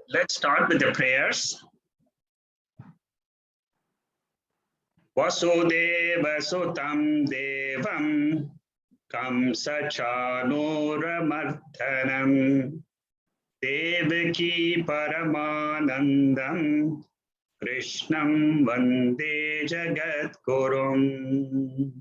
Let's start with the prayers. Vasudeva Sutam Devam Kamsachanuramarthanam Devaki Paramanandam Krishnam Vande Jagat Gurum.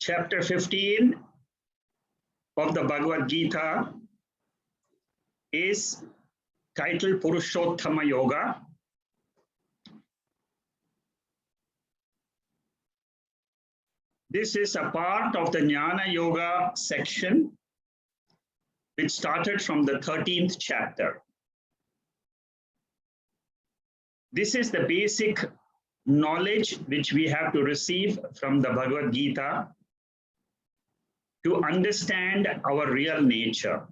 Chapter 15 of the Bhagavad Gita is titled Purushottama Yoga. This is a part of the Jnana Yoga section, which started from the 13th chapter. This is the basic knowledge which we have to receive from the Bhagavad Gita to understand our real nature.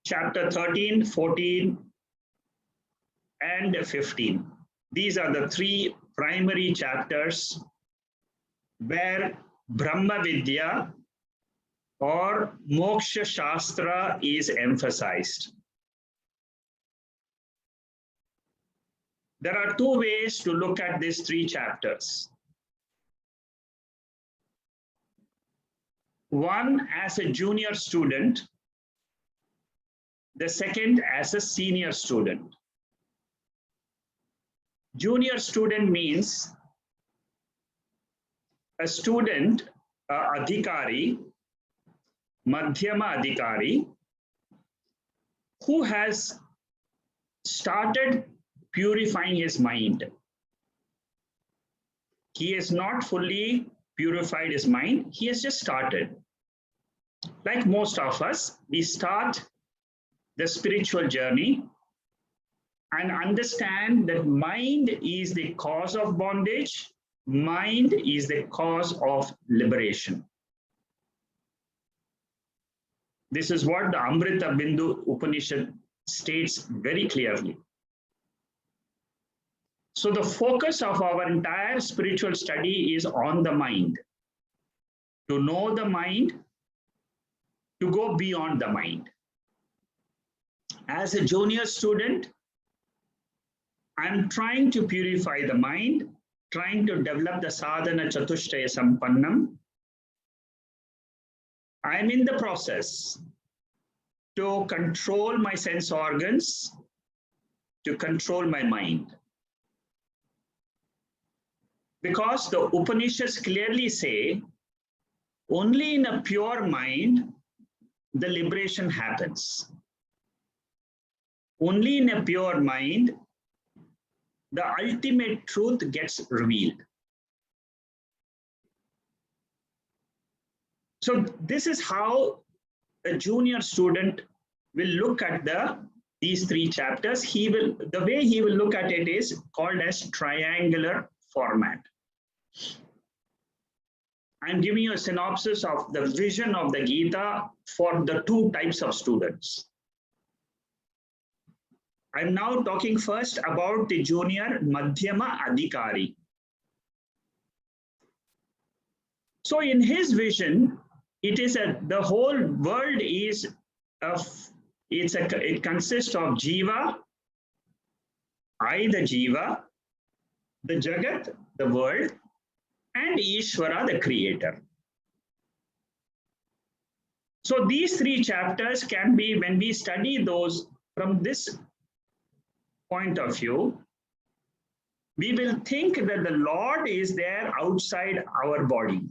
Chapter 13, 14, and 15. These are the three primary chapters where Brahma Vidya or moksha shastra is emphasized. There are two ways to look at these three chapters. One as a junior student, the second as a senior student. Junior student means a student, adhikari, madhyama adhikari, who has started purifying his mind. He has not fully purified his mind, he has just started. Like most of us, we start the spiritual journey and understand that mind is the cause of bondage, mind is the cause of liberation. This is what the Amrita Bindu Upanishad states very clearly. So the focus of our entire spiritual study is on the mind. To know the mind, to go beyond the mind. As a junior student, I'm trying to purify the mind, trying to develop the sadhana chatushtaya sampannam. I'm in the process to control my sense organs, to control my mind. Because the Upanishads clearly say, only in a pure mind, the liberation happens. Only in a pure mind, the ultimate truth gets revealed. So this is how a junior student will look at these three chapters. The way he will look at it is called as triangular format. I'm giving you a synopsis of the vision of the Gita for the two types of students. I'm now talking first about the junior Madhyama Adhikari. So in his vision, the whole world is it consists of jiva, I the jiva, the jagat, the world, and Ishwara, the creator. So these three chapters can be, when we study those from this point of view, we will think that the Lord is there outside our body.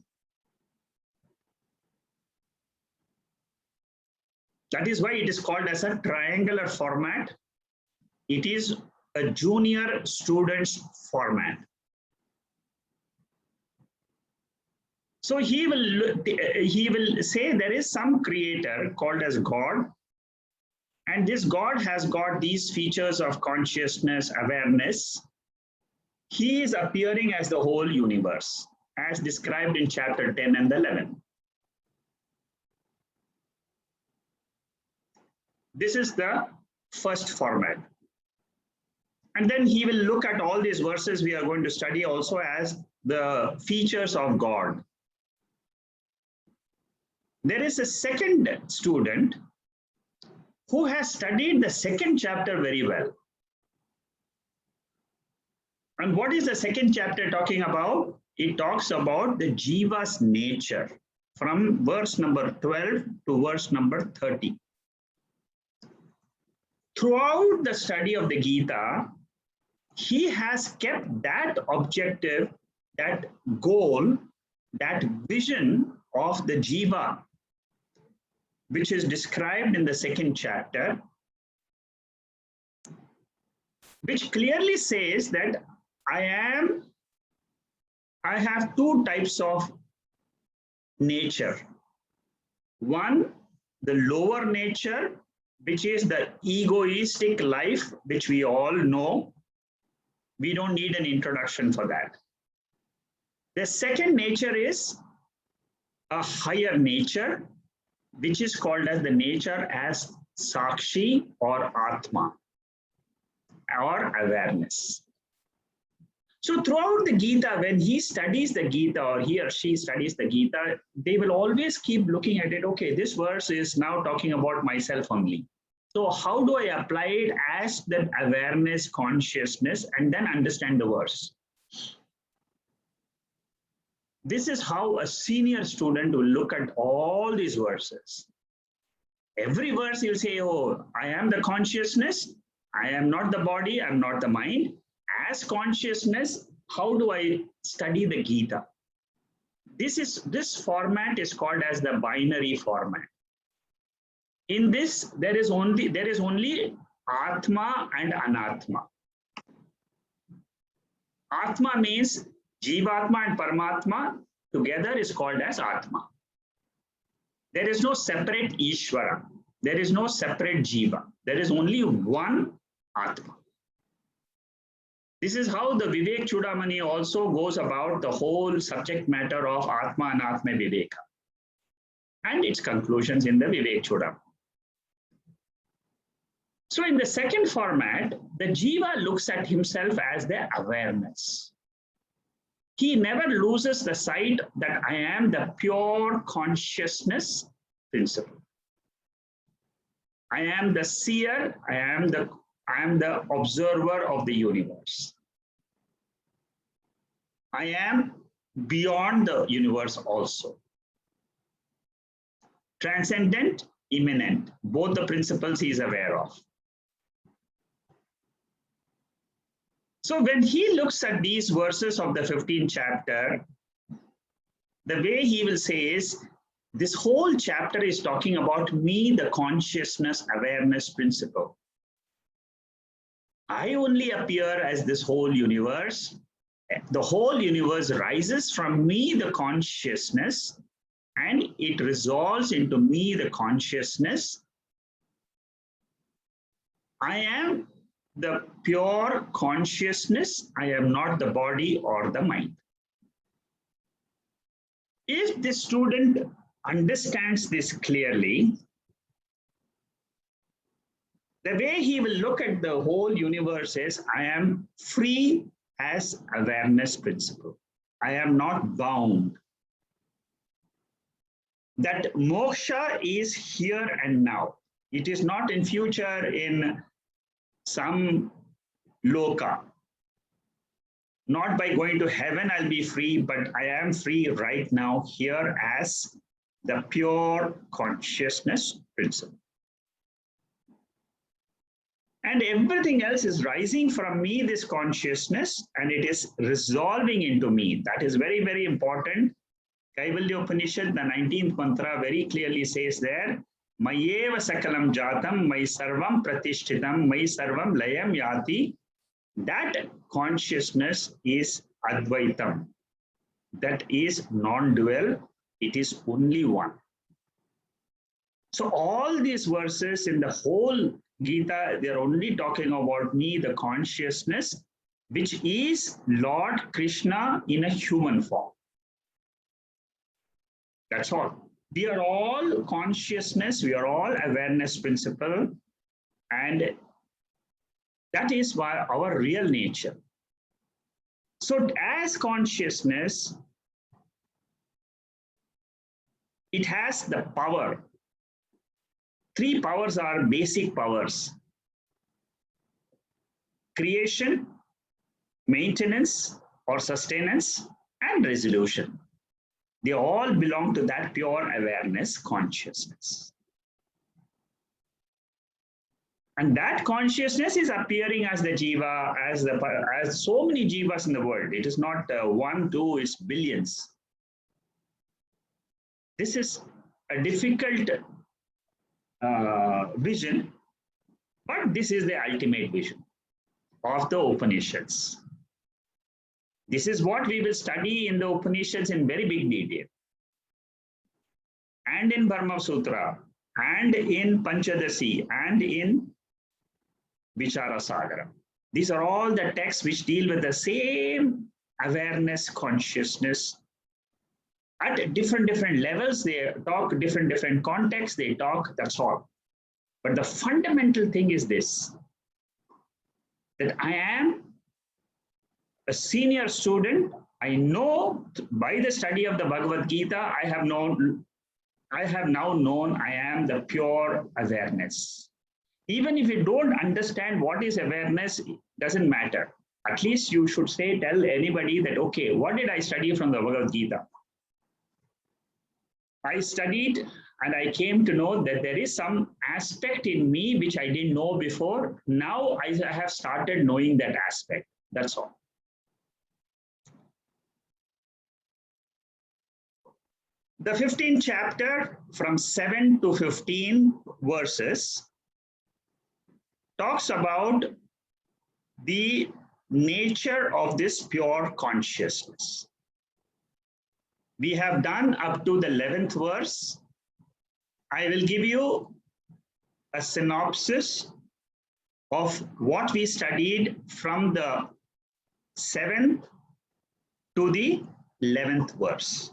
That is why it is called as a triangular format. It is a junior student's format. So he will say there is some creator called as God, and this God has got these features of consciousness, awareness. He is appearing as the whole universe, as described in chapter 10 and 11. This is the first format. And then he will look at all these verses we are going to study also as the features of God. There is a second student who has studied the second chapter very well. And what is the second chapter talking about? It talks about the jiva's nature from verse number 12 to verse number 30. Throughout the study of the Gita, he has kept that objective, that goal, that vision of the jiva, which is described in the second chapter, which clearly says that I have two types of nature. One, the lower nature, which is the egoistic life, which we all know. We don't need an introduction for that. The second nature is a higher nature, which is called as the nature as sakshi or atma, or awareness. So throughout the Gita, when he studies the Gita or he or she studies the Gita, they will always keep looking at it. Okay, this verse is now talking about myself only. So how do I apply it as that awareness, consciousness, and then understand the verse? This is how a senior student will look at all these verses. Every verse you'll say, oh, I am the consciousness. I am not the body. I'm not the mind. As consciousness, how do I study the Gita? This format is called as the binary format. In this, there is only Atma and Anatma. Atma means Jivatma and Paramatma together is called as Atma. There is no separate Ishwara. There is no separate Jiva. There is only one Atma. This is how the Vivek Chudamani also goes about the whole subject matter of Atma and Atma Viveka and its conclusions in the Vivek Chudamani. So in the second format, the Jiva looks at himself as the awareness. He never loses the sight that I am the pure consciousness principle. I am the seer, I am the observer of the universe. I am beyond the universe also. Transcendent, immanent, both the principles he is aware of. So when he looks at these verses of the 15th chapter, the way he will say is, this whole chapter is talking about me, the consciousness awareness principle. I only appear as this whole universe. The whole universe rises from me, the consciousness, and it resolves into me, the consciousness. I am the pure consciousness. I am not the body or the mind. If the student understands this clearly, the way he will look at the whole universe is, I am free as awareness principle. I am not bound. That moksha is here and now. It is not in future in some loka. Not by going to heaven I'll be free, but I am free right now here as the pure consciousness principle. And everything else is rising from me, this consciousness, and it is resolving into me. That is very, very important. Kaivalya Upanishad, the 19th mantra, very clearly says there, Mayeva sakalam jatam, may sarvam pratishtitam, may sarvam layam yati. That consciousness is Advaitam. That is non-dual. It is only one. So all these verses in the whole Gita, they're only talking about me, the consciousness, which is Lord Krishna in a human form. That's all. We are all consciousness, we are all awareness principle, and That is why our real nature. So as consciousness, it has the power. Three powers are basic powers: creation, maintenance or sustenance, and resolution. They all belong to that pure awareness consciousness. And that consciousness is appearing as the jiva, as so many jivas in the world. It is not one, two, it's billions. This is a difficult vision, but this is the ultimate vision of the Upanishads. This is what we will study in the Upanishads in very big detail, and in Brahma Sutra, and in Panchadasi, and in Vichara Sagara. These are all the texts which deal with the same awareness consciousness at different levels. They talk different contexts, they talk, that's all. But the fundamental thing is this, that I am a senior student. I know by the study of the Bhagavad Gita, I have now known I am the pure awareness. Even if you don't understand what is awareness, it doesn't matter. At least you should tell anybody that, okay, what did I study from the Bhagavad Gita? I studied and I came to know that there is some aspect in me which I didn't know before. Now I have started knowing that aspect. That's all. The 15th chapter, from 7 to 15 verses, talks about the nature of this pure consciousness. We have done up to the 11th verse. I will give you a synopsis of what we studied from the 7th to the 11th verse.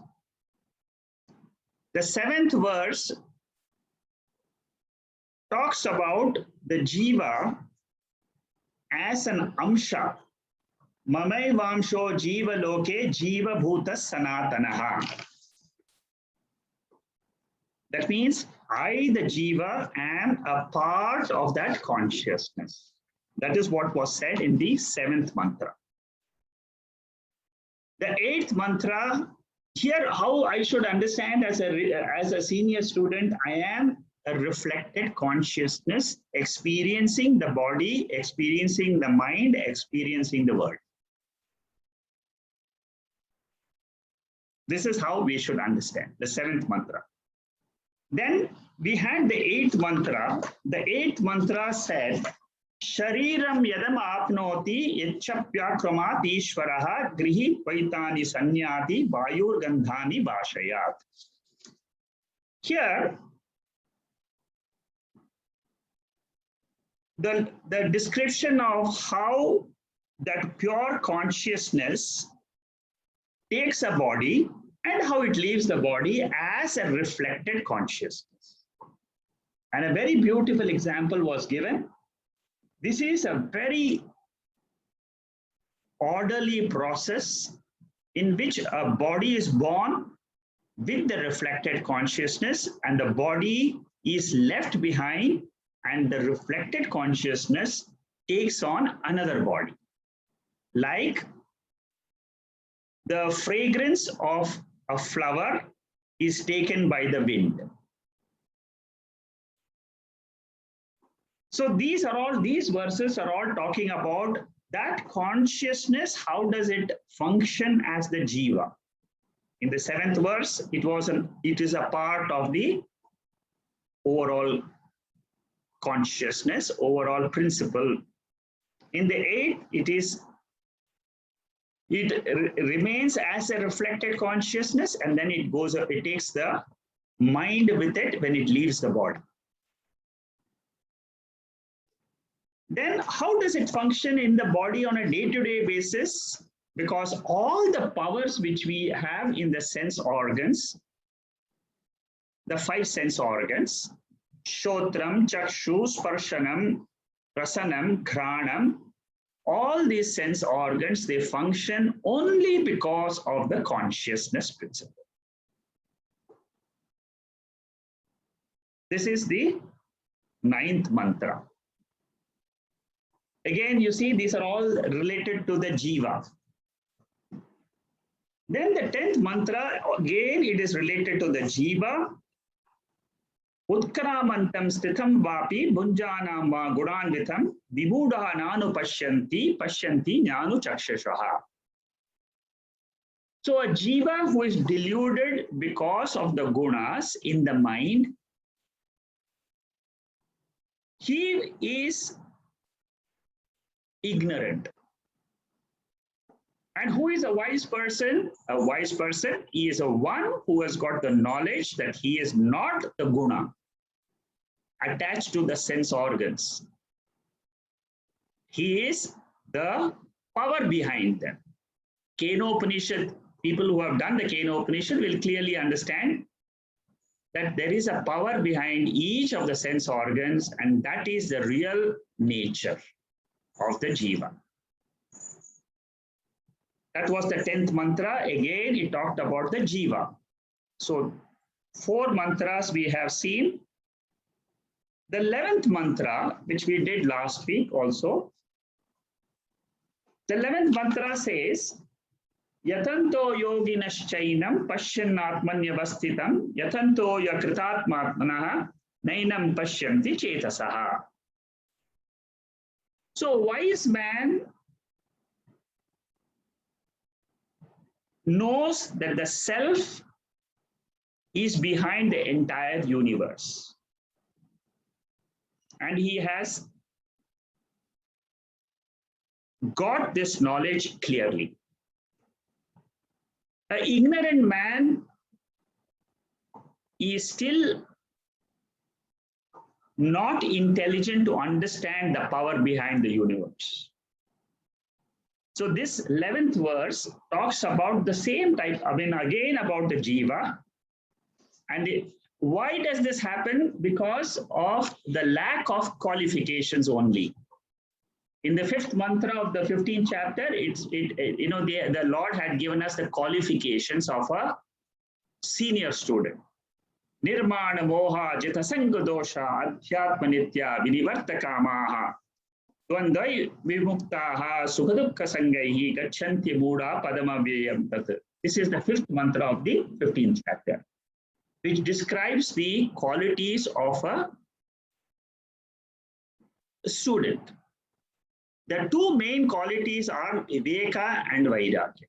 The 7th verse talks about the jiva as an amsha. Mamai vamsho jiva loke jiva bhuta sanatanaha. That means I, the jiva, am a part of that consciousness. That is what was said in the 7th mantra. The 8th mantra, here how I should understand as a senior student, I am a reflected consciousness, experiencing the body, experiencing the mind, experiencing the world. This is how we should understand the 7th mantra. Then we had the 8th mantra. The 8th mantra said, Shariram yadam apnoti yachapyakramat Ishwara grihi vaitani sanyati vayur gandhani bhashayat. Here, the description of how that pure consciousness takes a body and how it leaves the body as a reflected consciousness. And a very beautiful example was given. This is a very orderly process in which a body is born with the reflected consciousness, and the body is left behind, and the reflected consciousness takes on another body. Like the fragrance of a flower is taken by the wind. So these verses are all talking about that consciousness. How does it function as the jiva? In the 7th verse, it is a part of the overall consciousness, overall principle. In the 8th, it remains as a reflected consciousness, and then it takes the mind with it when it leaves the body. Then how does it function in the body on a day-to-day basis? Because all the powers which we have in the sense organs, the 5 sense organs, Shotram, Chakshu, Sparshanam, rasanam, ghranam, all these sense organs, they function only because of the consciousness principle. This is the 9th mantra. Again, you see, these are all related to the jiva. Then the 10th mantra, again, it is related to the jiva. Utkramantam stitham vapi bunjanam va gudanvitam vibhudaha nanu pashyanti jnanu chakshashaha. So a jiva who is deluded because of the gunas in the mind, he is ignorant. And who is a wise person? A wise person is a one who has got the knowledge that he is not the guna attached to the sense organs. He is the power behind them. Kenopanishad, people who have done the Kenopanishad will clearly understand that there is a power behind each of the sense organs, and that is the real nature of the jiva. That was the 10th mantra. Again, it talked about the jiva. So 4 mantras we have seen. The 11th mantra, which we did last week also, the 11th mantra says, Yatanto yoginaschainam pashyannatmanyavasthitam yatanto yakritatmatmanaha nainam pashyanti chetasaha. So wise man knows that the self is behind the entire universe. And he has got this knowledge clearly. An ignorant man is still not intelligent to understand the power behind the universe. So this 11th verse talks about the same type, again about the jiva. And why does this happen? Because of the lack of qualifications only. In the 5th mantra of the 15th chapter, the Lord had given us the qualifications of a senior student. Nirmana moha jitasanga dosha adhyatma nitya vinivartakamaha dvandai vimuktaha sukadukka sangaihi gachanti buddha padamavyayam tat. This is the 5th mantra of the 15th chapter, which describes the qualities of a student. The 2 main qualities are Viveka and Vairagya.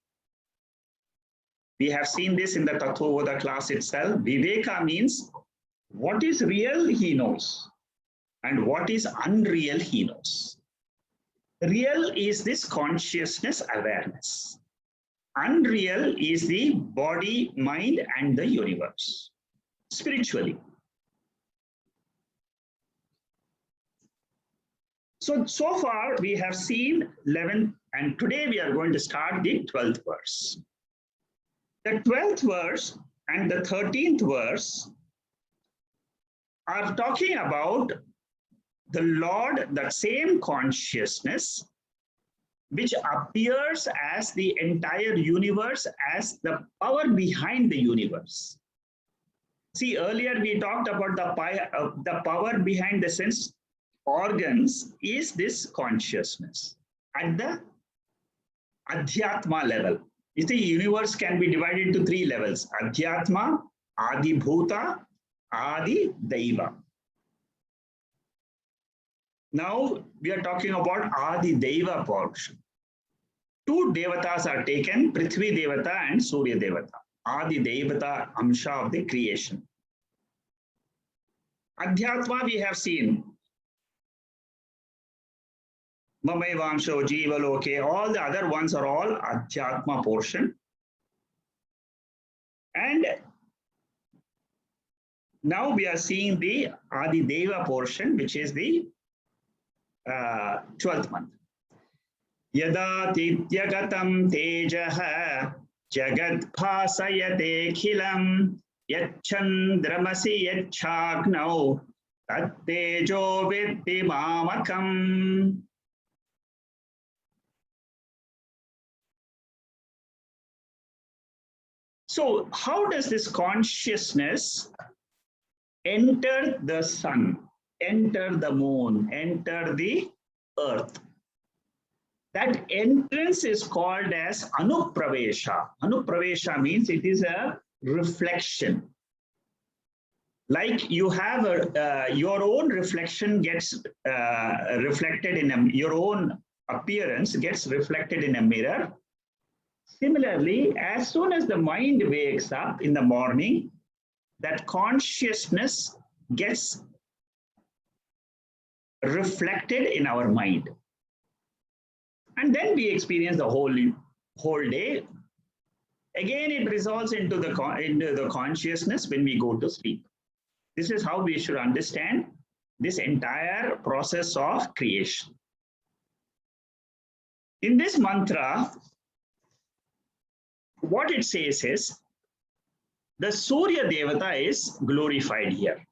We have seen this in the Tattvabodha class itself. Viveka means what is real, he knows, and what is unreal, he knows. Real is this consciousness awareness. Unreal is the body, mind, and the universe, spiritually. So far we have seen 11, and today we are going to start the 12th verse. The 12th verse and the 13th verse are talking about the Lord, that same consciousness, which appears as the entire universe, as the power behind the universe. See, earlier we talked about the power behind the sense organs is this consciousness at the Adhyatma level. You see, universe can be divided into 3 levels: Adhyatma, Adi Bhuta, Adi Daiva. Now we are talking about Adi Daiva portion. 2 devatas are taken, Prithvi Devata and Surya Devata. Adi Devata Amsha of the creation. Adhyatma we have seen. Mamaivansho, Jiva Loke, all the other ones are all Adhyatma portion. And now we are seeing the Adi Deva portion, which is the 12th month. Yada tityagatam tejaha jagat bhasayate khilam yachandramasi yachagno Tattejo vitti mamakam. So how does this consciousness enter the sun, enter the moon, enter the earth? That entrance is called as anupravesha. Anupravesha means it is a reflection. Like you have your own reflection gets reflected in your own appearance gets reflected in a mirror. Similarly, as soon as the mind wakes up in the morning, that consciousness gets reflected in our mind. And then we experience the whole day. Again, it resolves into the consciousness when we go to sleep. This is how we should understand this entire process of creation. In this mantra, what it says is, the Surya Devata is glorified here.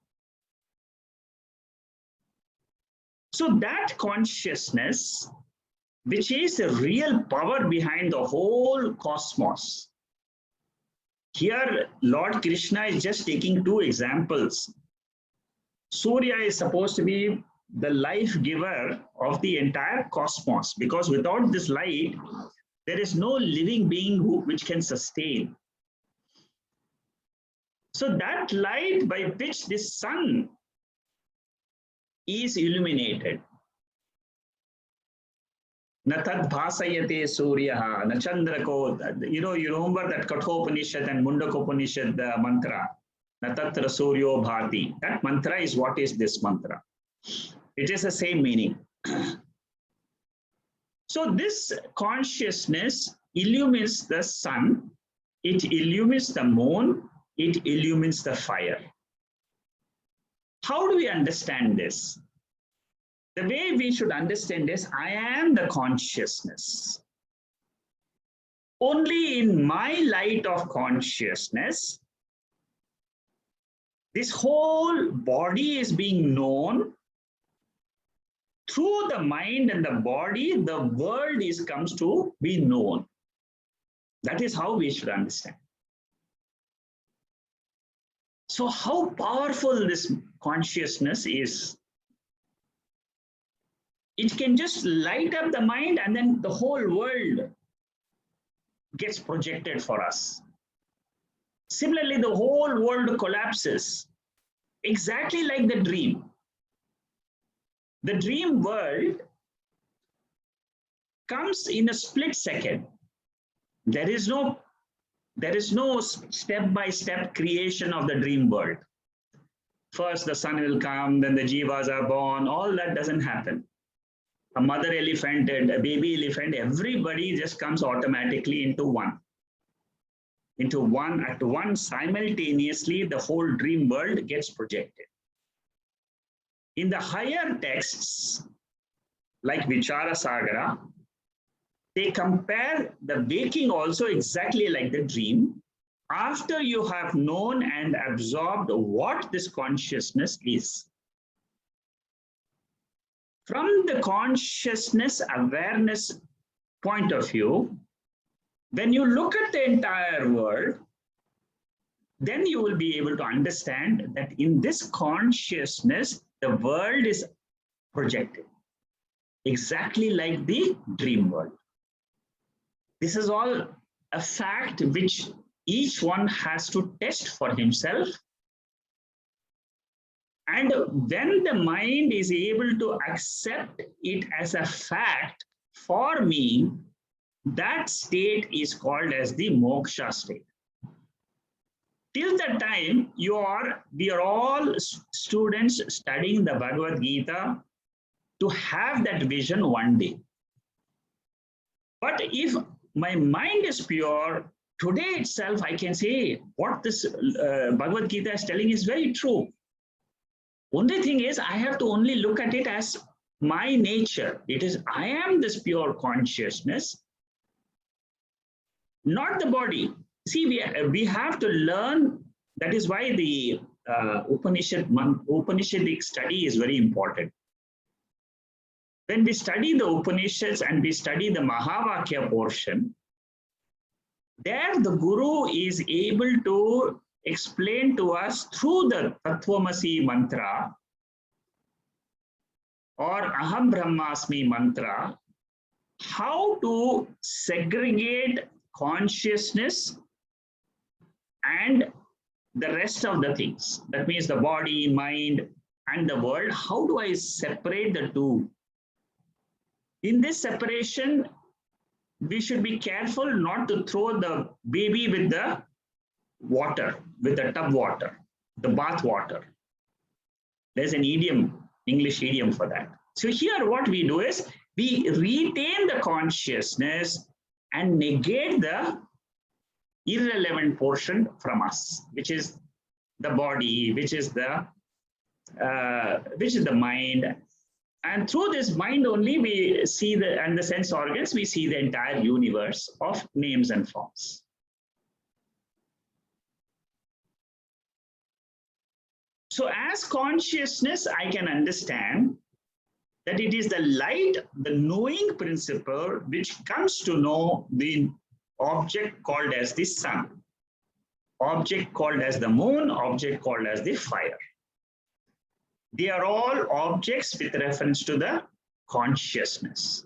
So that consciousness, which is the real power behind the whole cosmos. Here, Lord Krishna is just taking two examples. Surya is supposed to be the life giver of the entire cosmos, because without this light, there is no living being which can sustain. So that light by which this sun is illuminated. Na tad bhasayate suryaha, na chandrako. You remember that Kathopanishad and Mundakopanishad mantra. Na tatra suryo bhati. That mantra is what is this mantra. It is the same meaning. So this consciousness illumines the sun, it illumines the moon, it illumines the fire. How do we understand this? The way we should understand is, I am the consciousness. Only in my light of consciousness, this whole body is being known. Through the mind and the body, the world comes to be known. That is how we should understand. So how powerful this consciousness is. It can just light up the mind and then the whole world gets projected for us. Similarly, the whole world collapses, exactly like the dream. The dream world comes in a split second. There is no step-by-step creation of the dream world. First, the sun will come, then the jivas are born. All that doesn't happen. A mother elephant and a baby elephant, everybody just comes automatically into one. At once, simultaneously, the whole dream world gets projected. In the higher texts, like Vichara Sagara, they compare the waking also exactly like the dream, after you have known and absorbed what this consciousness is. From the consciousness awareness point of view, when you look at the entire world, then you will be able to understand that in this consciousness, the world is projected exactly like the dream world. This is all a fact which each one has to test for himself. And when the mind is able to accept it as a fact for me, that state is called as the moksha state. Till that time, we are all students studying the Bhagavad Gita to have that vision one day. But if my mind is pure, today itself I can say what this Bhagavad Gita is telling is very true. Only thing is, I have to only look at it as my nature. It is, I am this pure consciousness, not the body. See, we have to learn. That is why the Upanishadic study is very important. When we study the Upanishads and we study the Mahavakya portion, there the Guru is able to explain to us through the Tattvamasi mantra or Aham Brahmasmi mantra how to segregate consciousness and the rest of the things. That means the body, mind, and the world. How do I separate the two? In this separation, we should be careful not to throw the baby with the water, with the tub water, the bath water. There's an idiom, English idiom for that. So here what we do is we retain the consciousness and negate the irrelevant portion from us, which is the body, which is the mind. And through this mind only we see and the sense organs, we see the entire universe of names and forms. So as consciousness, I can understand that it is the light, the knowing principle, which comes to know the object called as the sun, object called as the moon, object called as the fire. They are all objects with reference to the consciousness.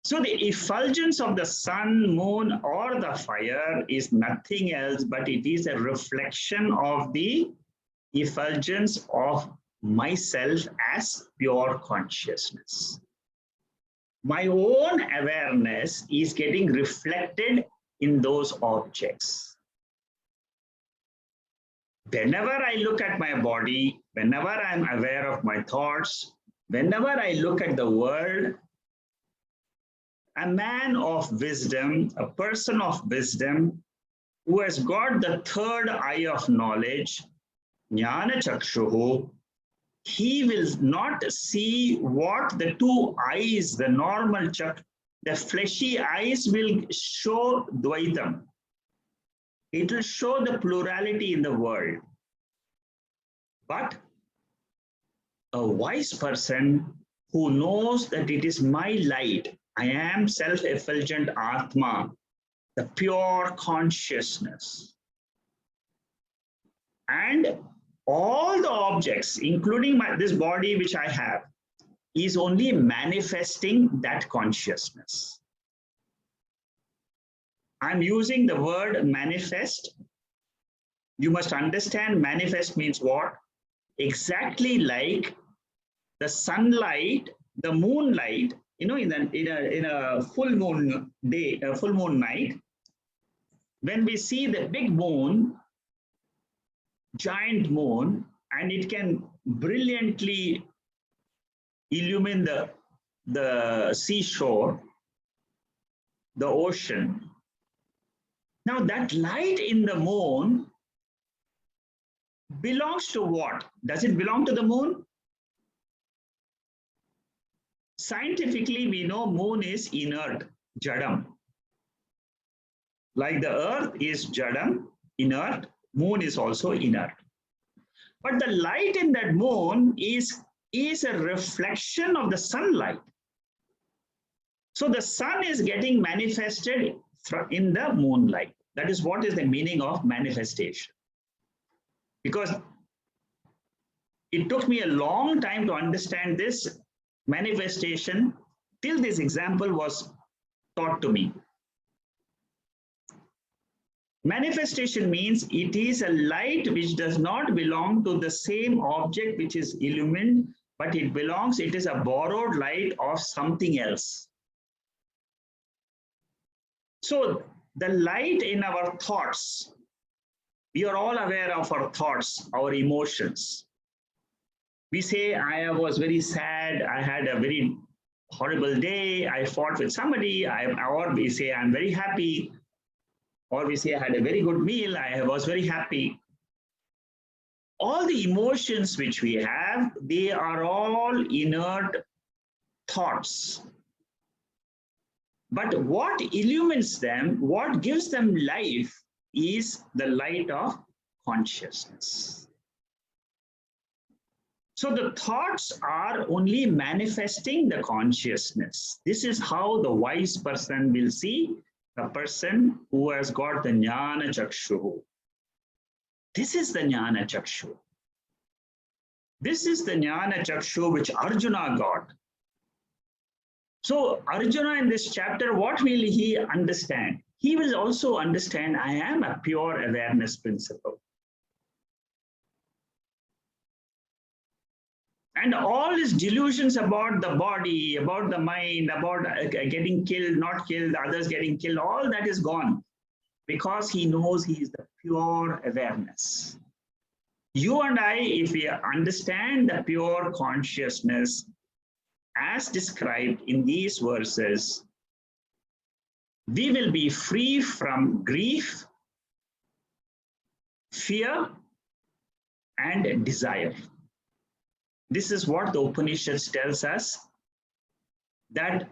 So the effulgence of the sun, moon, or the fire is nothing else, but it is a reflection of the effulgence of myself as pure consciousness. My own awareness is getting reflected in those objects. Whenever I look at my body, whenever I'm aware of my thoughts, whenever I look at the world, a man of wisdom, a person of wisdom, who has got the third eye of knowledge, jnana chakshuhu, he will not see what the two eyes, the normal the fleshy eyes will show dvaitam. It will show the plurality in the world. But a wise person who knows that it is my light, I am self-effulgent Atma, the pure consciousness. And all the objects, including this body which I have, is only manifesting that consciousness. I'm using the word manifest. You must understand manifest means what? Exactly like the sunlight, the moonlight, you know, in a full moon day, a full moon night, when we see the big moon, giant moon, and it can brilliantly illumine the seashore, the ocean. Now that light in the moon belongs to what? Does it belong to the moon? Scientifically, we know moon is inert, jadam. Like the earth is jadam, inert, moon is also inert. But the light in that moon is a reflection of the sunlight. So the sun is getting manifested in the moonlight. That is what is the meaning of manifestation. Because it took me a long time to understand this manifestation till this example was taught to me. Manifestation means it is a light which does not belong to the same object which is illumined, but it is a borrowed light of something else. So the light in our thoughts, we are all aware of our thoughts, our emotions. We say, I was very sad, I had a very horrible day, I fought with somebody, or we say, I'm very happy, or we say, I had a very good meal, I was very happy. All the emotions which we have, they are all inert thoughts. But what illumines them, what gives them life, is the light of consciousness. So the thoughts are only manifesting the consciousness. This is how the wise person will see the person who has got the jnana chakshu. This is the jnana chakshu. This is the jnana chakshu which Arjuna got. So Arjuna in this chapter, what will he understand? He will also understand I am a pure awareness principle. And all his delusions about the body, about the mind, about getting killed, not killed, others getting killed, all that is gone because he knows he is the pure awareness. You and I, if we understand the pure consciousness as described in these verses, we will be free from grief, fear, and desire. This is what the Upanishads tells us, that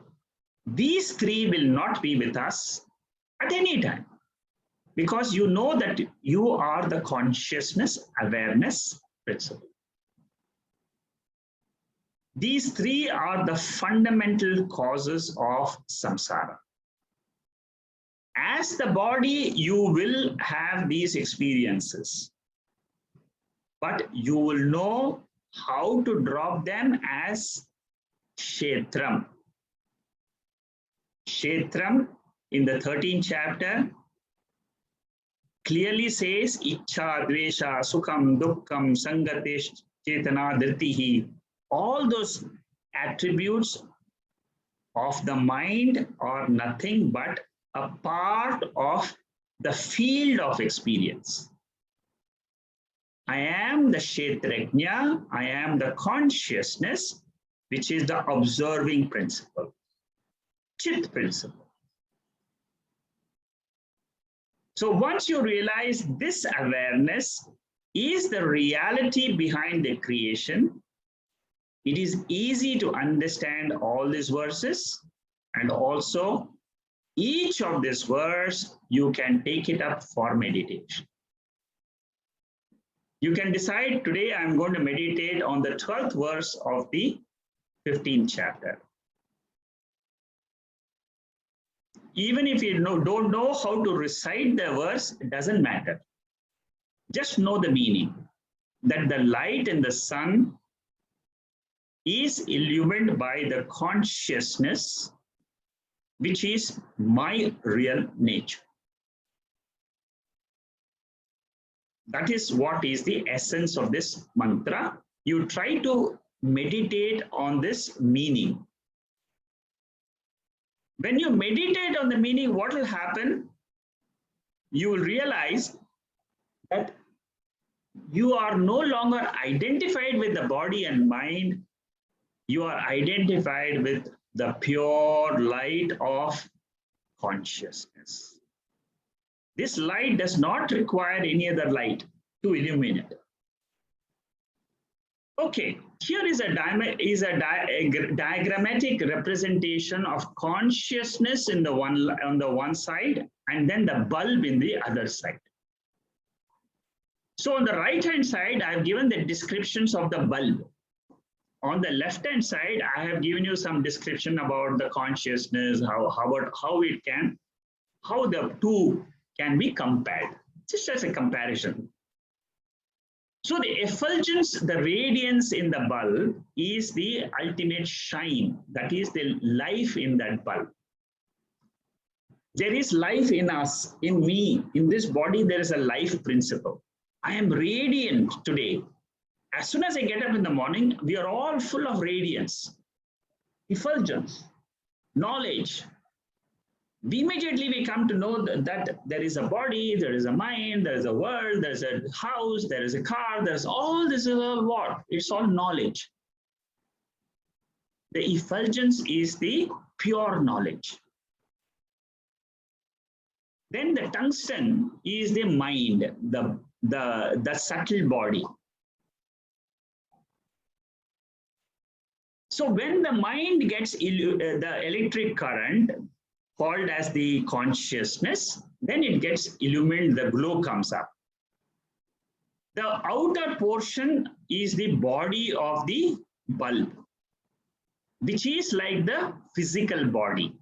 these three will not be with us at any time, because you know that you are the consciousness awareness principle. These three are the fundamental causes of samsara. As the body, you will have these experiences, but you will know how to drop them as kshetram. Kshetram in the 13th chapter clearly says ichcha, dvesha, sukham, dukkham, sangatesh, chetana, dhritihi. All those attributes of the mind are nothing but a part of the field of experience. I am the kshetrajna, I am the consciousness, which is the observing principle, chit principle. So once you realize this awareness is the reality behind the creation, it is easy to understand all these verses, and also each of this verse you can take it up for meditation. You can decide today I'm going to meditate on the 12th verse of the 15th chapter. Even if you don't know how to recite the verse, it doesn't matter. Just know the meaning, that the light in the sun is illumined by the consciousness, which is my real nature. That is what is the essence of this mantra. You try to meditate on this meaning. When you meditate on the meaning, what will happen? You will realize that you are no longer identified with the body and mind. You are identified with the pure light of consciousness. This light does not require any other light to illuminate. Okay, here is a diagrammatic representation of consciousness on the one side, and then the bulb in the other side. So on the right-hand side, I have given the descriptions of the bulb. On the left-hand side, I have given you some description about the consciousness, how the two can be compared, just as a comparison. So the effulgence, the radiance in the bulb is the ultimate shine. That is the life in that bulb. There is life in us, in me, in this body, there is a life principle. I am radiant today. As soon as I get up in the morning, we are all full of radiance, effulgence, knowledge. Immediately we come to know that there is a body, there is a mind, there is a world, there is a house, there is a car, there's all this is all what? It's all knowledge. The effulgence is the pure knowledge. Then the tungsten is the mind, the subtle body. So when the mind gets the electric current, called as the consciousness, then it gets illumined, the glow comes up. The outer portion is the body of the bulb, which is like the physical body,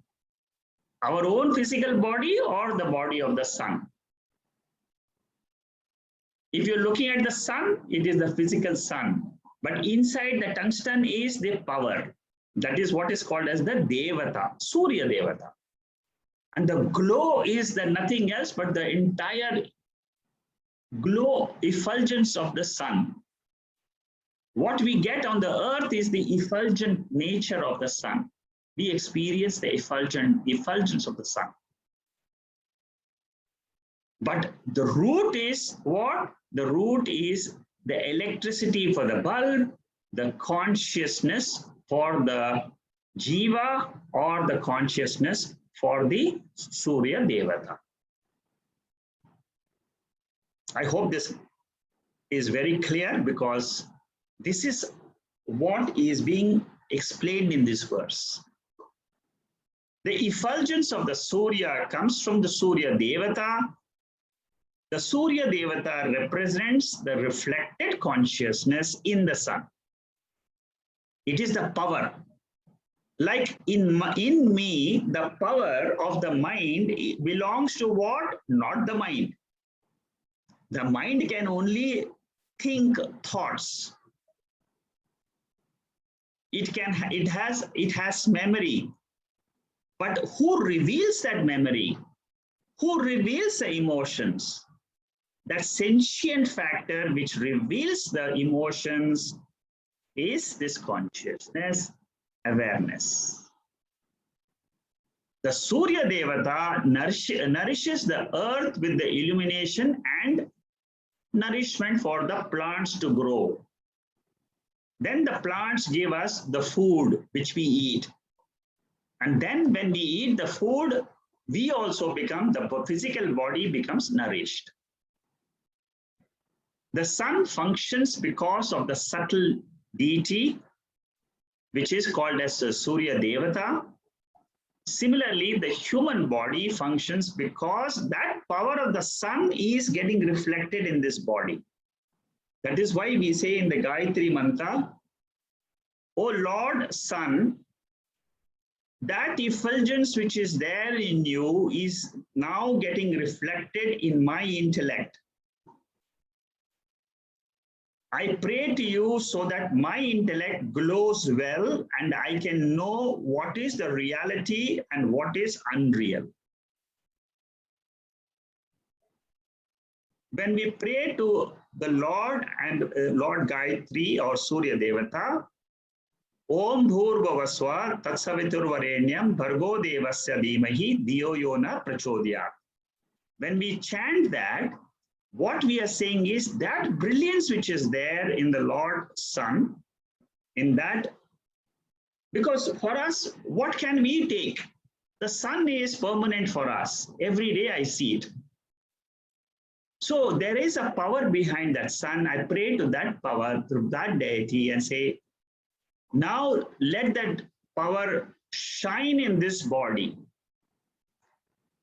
our own physical body or the body of the sun. If you're looking at the sun, it is the physical sun, but inside the tungsten is the power. That is what is called as the Devata, Surya Devata. And the glow is the nothing else but the entire glow, effulgence of the sun. What we get on the earth is the effulgent nature of the sun. We experience the effulgence of the sun. But the root is what? The root is the electricity for the bulb, the consciousness for the jiva, or the consciousness for the Surya Devata. I hope this is very clear, because this is what is being explained in this verse. The effulgence of the Surya comes from the Surya Devata. The Surya Devata represents the reflected consciousness in the sun. It is the power. Like in me, the power of the mind belongs to what? Not the mind. The mind can only think thoughts. It has memory. But who reveals that memory? Who reveals the emotions? That sentient factor which reveals the emotions is this consciousness, awareness. The Surya Devata nourishes the earth with the illumination and nourishment for the plants to grow. Then the plants give us the food which we eat. And then when we eat the food, we also become, the physical body becomes nourished. The sun functions because of the subtle deity, which is called as Surya Devata. Similarly, the human body functions because that power of the sun is getting reflected in this body. That is why we say in the Gayatri Mantra, O Lord Sun, that effulgence which is there in you is now getting reflected in my intellect. I pray to you so that my intellect glows well and I can know what is the reality and what is unreal. When we pray to the Lord and Lord Gayatri or Surya Devata, Om Bhurvavaswa Tatsaviturvarenyam Bhargo Devasya Dhimahi Diyo Yona Prachodhyat. When we chant that, what we are saying is that brilliance which is there in the Lord Sun, in that, because for us, what can we take? The sun is permanent for us. Every day I see it. So there is a power behind that sun. I pray to that power through that deity and say, now let that power shine in this body.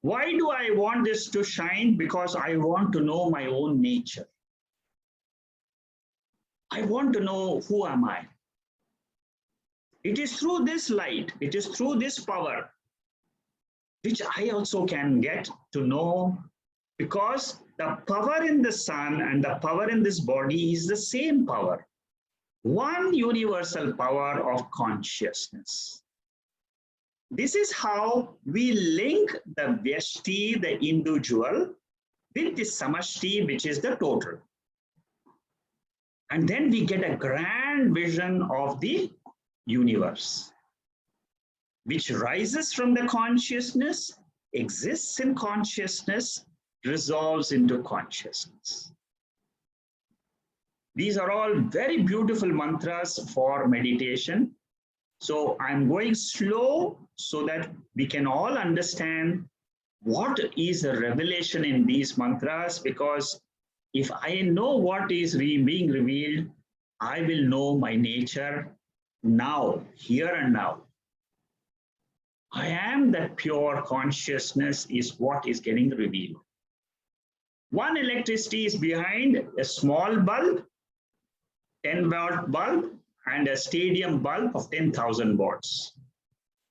Why do I want this to shine? Because I want to know my own nature. I want to know who am I. It is through this light, it is through this power, which I also can get to know, because the power in the sun and the power in this body is the same power. One universal power of consciousness. This is how we link the Vyashti, the individual, with the Samashti, which is the total. And then we get a grand vision of the universe, which rises from the consciousness, exists in consciousness, resolves into consciousness. These are all very beautiful mantras for meditation. So I'm going slow so that we can all understand what is the revelation in these mantras, because if I know what is being revealed, I will know my nature now, here and now. I am that pure consciousness is what is getting revealed. One electricity is behind a small bulb, 10-watt bulb, and a stadium bulb of 10,000 watts.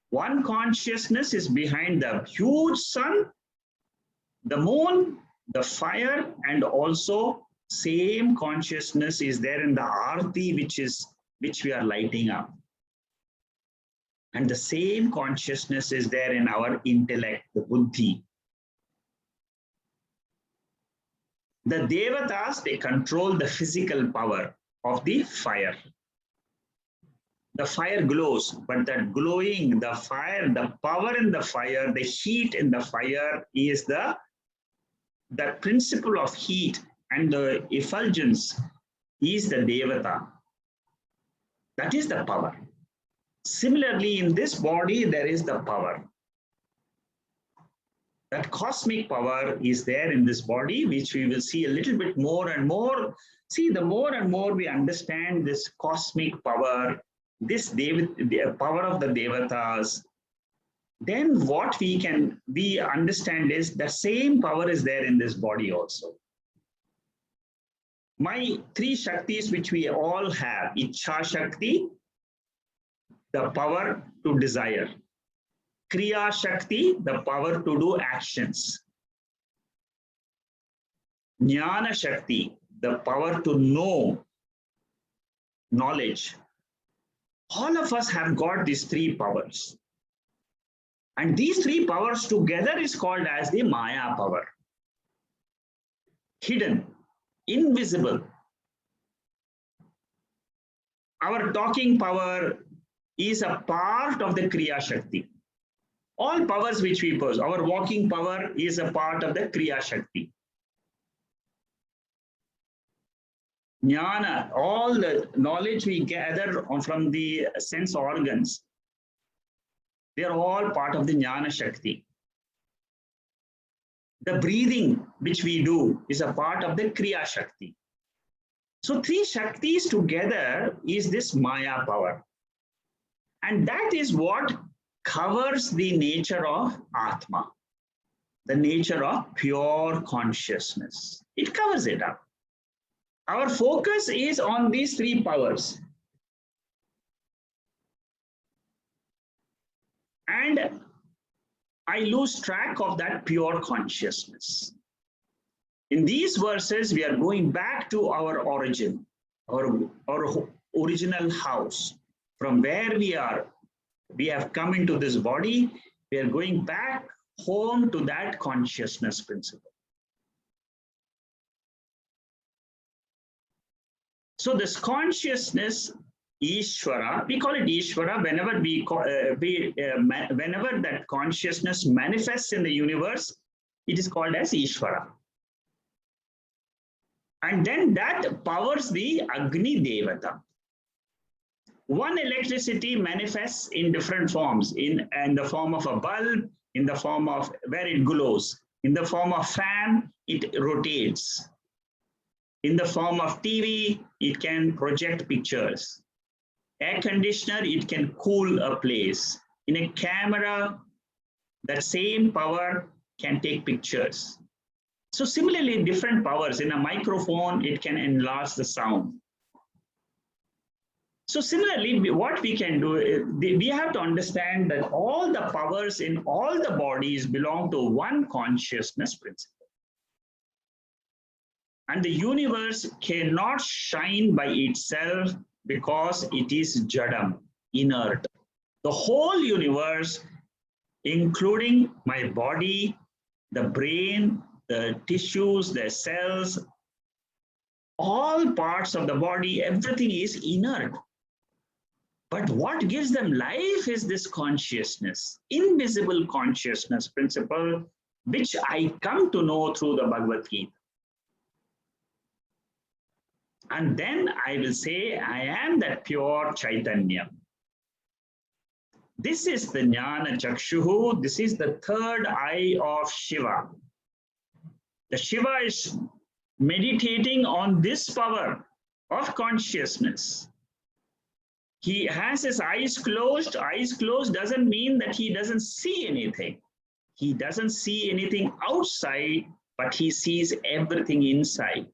One consciousness is behind the huge sun, the moon, the fire, and also same consciousness is there in the arti, which we are lighting up. And the same consciousness is there in our intellect, the buddhi. The devatas, they control the physical power of the fire. The fire glows, but that glowing, the fire, the power in the fire, the heat in the fire is the principle of heat, and the effulgence is the devata. That is the power. Similarly, in this body, there is the power. That cosmic power is there in this body, which we will see a little bit more and more. See, the more and more we understand this cosmic power, the power of the devatas, then what we understand is the same power is there in this body also. My three Shaktis which we all have, Ichha Shakti, the power to desire. Kriya Shakti, the power to do actions. Jnana Shakti, the power to know, knowledge. All of us have got these three powers. And these three powers together is called as the Maya power. Hidden, invisible. Our talking power is a part of the Kriya Shakti. All powers which we possess, our walking power is a part of the Kriya Shakti. Jnana, all the knowledge we gather from the sense organs, they are all part of the Jnana Shakti. The breathing which we do is a part of the Kriya Shakti. So three Shaktis together is this Maya power. And that is what covers the nature of Atma, the nature of pure consciousness. It covers it up. Our focus is on these three powers. And I lose track of that pure consciousness. In these verses, we are going back to our origin, our original house, from where we are. We have come into this body, we are going back home to that consciousness principle. So this consciousness, Ishwara, we call it Ishwara whenever whenever that consciousness manifests in the universe, it is called as Ishwara. And then that powers the Agni Devata. One electricity manifests in different forms, in the form of a bulb, in the form of where it glows, in the form of fan, it rotates. In the form of TV, it can project pictures. Air conditioner, it can cool a place. In a camera, that same power can take pictures. So similarly, different powers. In a microphone, it can enlarge the sound. So similarly, what we can do is we have to understand that all the powers in all the bodies belong to one consciousness principle. And the universe cannot shine by itself because it is jadam, inert. The whole universe, including my body, the brain, the tissues, the cells, all parts of the body, everything is inert. But what gives them life is this consciousness, invisible consciousness principle, which I come to know through the Bhagavad Gita. And then I will say, I am that pure Chaitanya. This is the Jnana Chakshuhu. This is the third eye of Shiva. The Shiva is meditating on this power of consciousness. He has his eyes closed. Eyes closed doesn't mean that he doesn't see anything. He doesn't see anything outside, but he sees everything inside.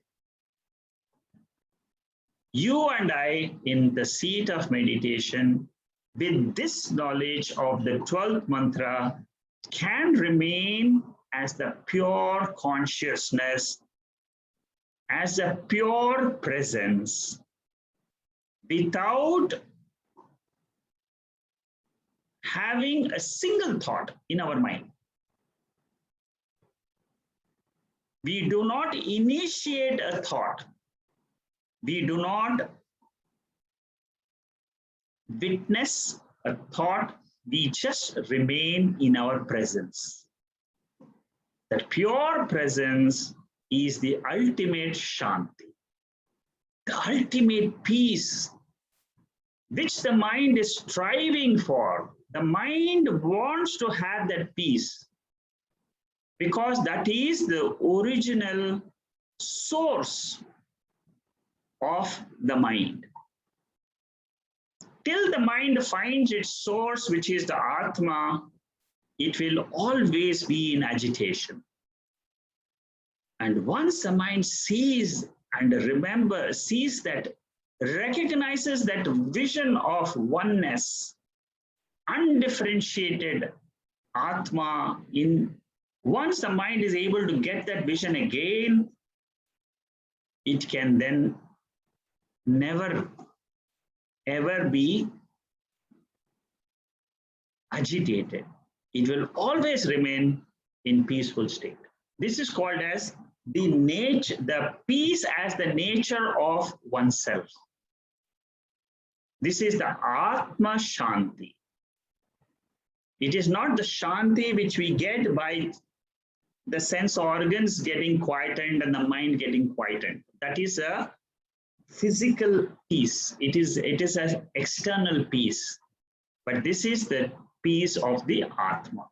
You and I, in the seat of meditation, with this knowledge of the 12th mantra, can remain as the pure consciousness, as a pure presence, without having a single thought in our mind. We do not initiate a thought. We do not witness a thought. We just remain in our presence. That pure presence is the ultimate shanti, the ultimate peace, which the mind is striving for. The mind wants to have that peace because that is the original source of the mind. Till the mind finds its source, which is the Atma, it will always be in agitation. And once the mind sees and remembers, sees that, recognizes that vision of oneness, undifferentiated Atma, once the mind is able to get that vision again, it can then never ever be agitated. It will always remain in peaceful state. This is called as the peace as the nature of oneself. This is the Atma Shanti. It is not the Shanti which we get by the sense organs getting quietened and the mind getting quietened. That is a physical peace. It is an external peace. But this is the peace of the Atma.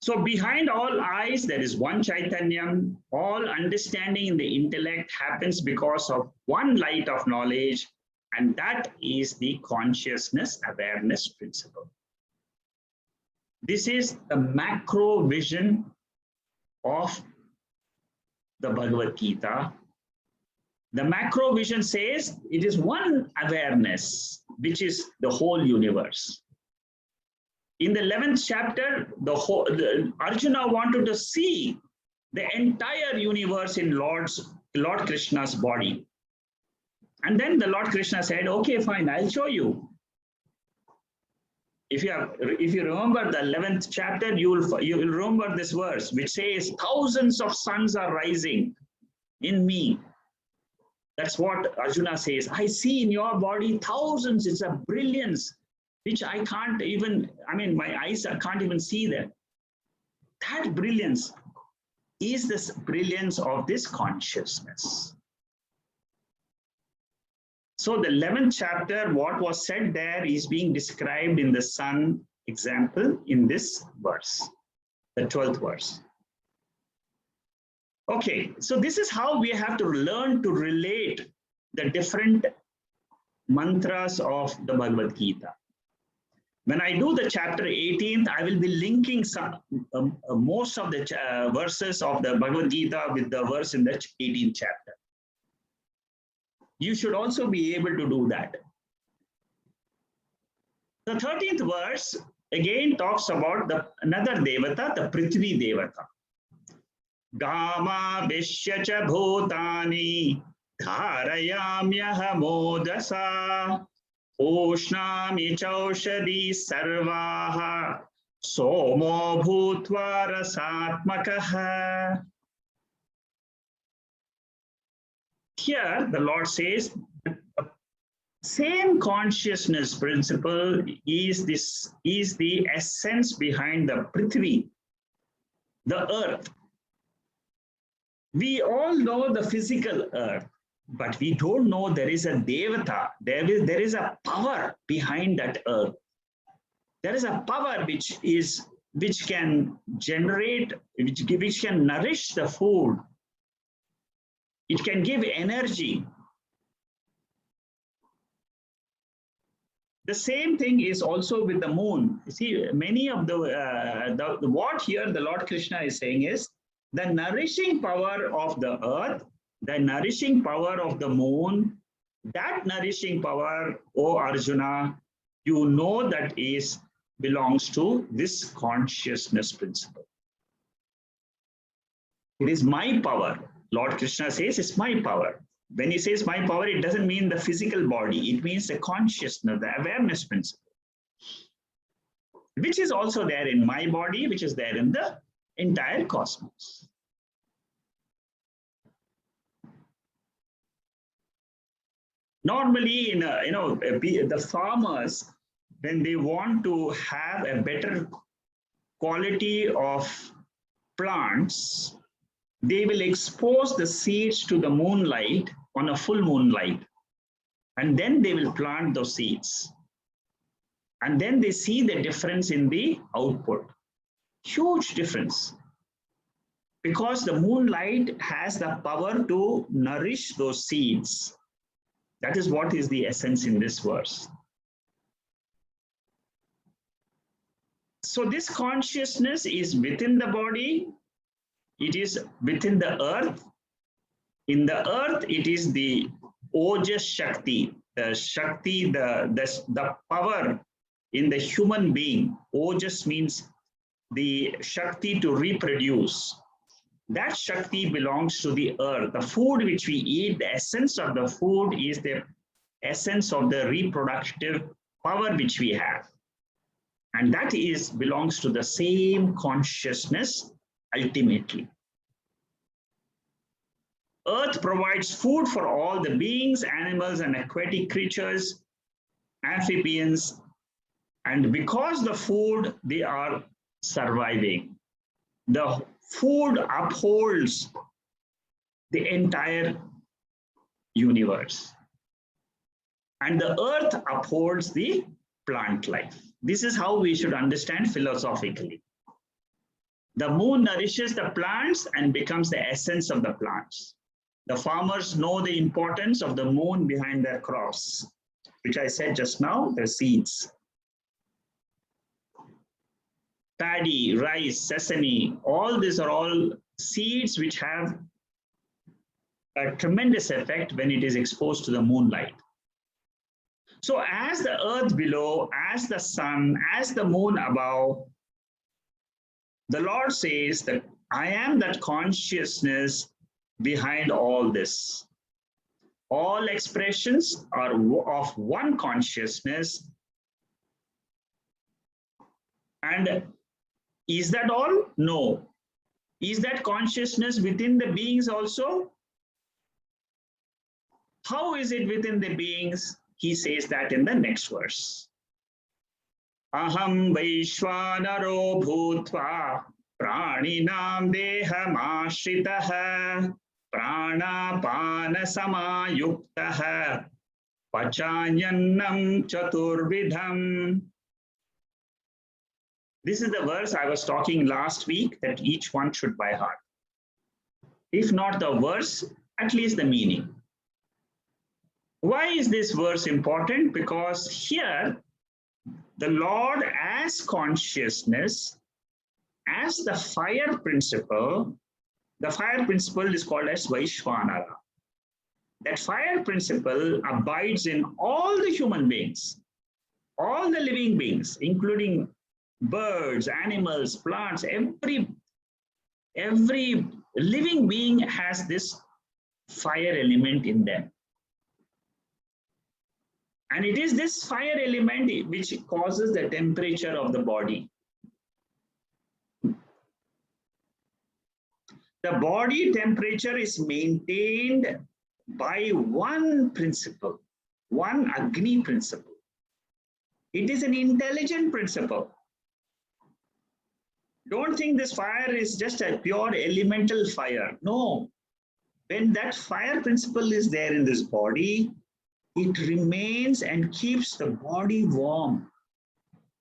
So behind all eyes, there is one Chaitanyam. All understanding in the intellect happens because of one light of knowledge, and that is the consciousness awareness principle. This is the macro vision of the Bhagavad Gita. The macro vision says it is one awareness, which is the whole universe. In the 11th chapter, Arjuna wanted to see the entire universe in Lord Krishna's body. And then the Lord Krishna said, okay, fine, I'll show you. If you remember the 11th chapter, you will remember this verse, which says, thousands of suns are rising in me. That's what Arjuna says. I see in your body thousands. It's a brilliance, which I can't even, my eyes can't even see that. That brilliance is this brilliance of this consciousness. So the 11th chapter, what was said there is being described in the sun example in this verse, the 12th verse. Okay, so this is how we have to learn to relate the different mantras of the Bhagavad Gita. When I do the chapter 18th, I will be linking most of the verses of the Bhagavad Gita with the verse in the 18th chapter. You should also be able to do that. The 13th verse again talks about another Devata, the Prithvi Devata. Gama Vishya cha bhutani dharayamyaha modasa Oshnami chaushadi sarvaha somo bhutva rasatmakaha. Here the Lord says the same consciousness principle is the essence behind the Prithvi, the earth. We all know the physical earth, but we don't know there is a Devata. There is a power behind that earth. There is a power which can generate, which can nourish the food. It can give energy. The same thing is also with the moon. You see, many of the what here the Lord Krishna is saying is the nourishing power of the earth, the nourishing power of the moon, that nourishing power, O Arjuna, you know that belongs to this consciousness principle. It is my power. Lord Krishna says it's my power. When he says my power, it doesn't mean the physical body. It means the consciousness, the awareness principle, which is also there in my body, which is there in the entire cosmos. Normally, the farmers, when they want to have a better quality of plants, they will expose the seeds to the moonlight on a full moonlight, and then they will plant those seeds. And then they see the difference in the output. Huge difference. Because the moonlight has the power to nourish those seeds. That is what is the essence in this verse. So this consciousness is within the body. It is within the earth. In the earth, it is the Ojas Shakti, the Shakti, the power in the human being. Ojas means the Shakti to reproduce. That Shakti belongs to the earth. The food which we eat, the essence of the food is the essence of the reproductive power which we have. And that belongs to the same consciousness ultimately. Earth provides food for all the beings, animals, and aquatic creatures, amphibians, and because the food, they are surviving. The food upholds the entire universe. And the earth upholds the plant life. This is how we should understand philosophically. The moon nourishes the plants and becomes the essence of the plants. The farmers know the importance of the moon behind their crops, which I said just now, the seeds. Paddy, rice, sesame, all these are all seeds which have a tremendous effect when it is exposed to the moonlight. So as the earth below, as the sun, as the moon above, the Lord says that I am that consciousness behind all this. All expressions are of one consciousness. And is that all? No. Is that consciousness within the beings also? How is it within the beings? He says that in the next verse. Aham Vaishwanaro Bhutva Praninam Deham Ashritaha Pranapana Samayuktaha Pachanyannam Chaturvidham. This is the verse I was talking last week that each one should by heart. If not the verse, at least the meaning. Why is this verse important? Because here, the Lord as consciousness, as the fire principle is called as Vaishwanara. That fire principle abides in all the human beings, all the living beings, including birds, animals, plants, every living being has this fire element in them. And it is this fire element which causes the temperature of the body. The body temperature is maintained by one principle, one Agni principle. It is an intelligent principle. Don't think this fire is just a pure elemental fire. No. When that fire principle is there in this body, it remains and keeps the body warm.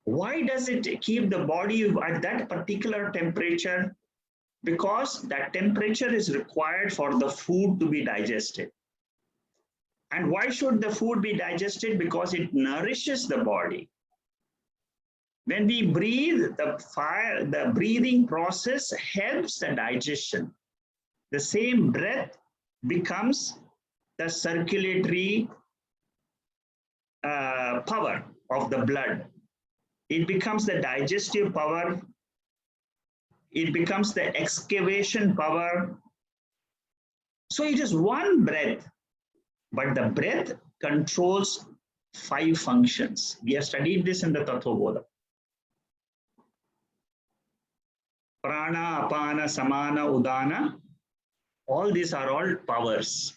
Why does it keep the body at that particular temperature? Because that temperature is required for the food to be digested. And why should the food be digested? Because it nourishes the body. When we breathe, the breathing process helps the digestion. The same breath becomes the circulatory power of the blood. It becomes the digestive power. It becomes the excavation power. So it is one breath, but the breath controls 5 functions. We have studied this in the Tattva Bodha. Prana, apana, samana, udana. All these are all powers.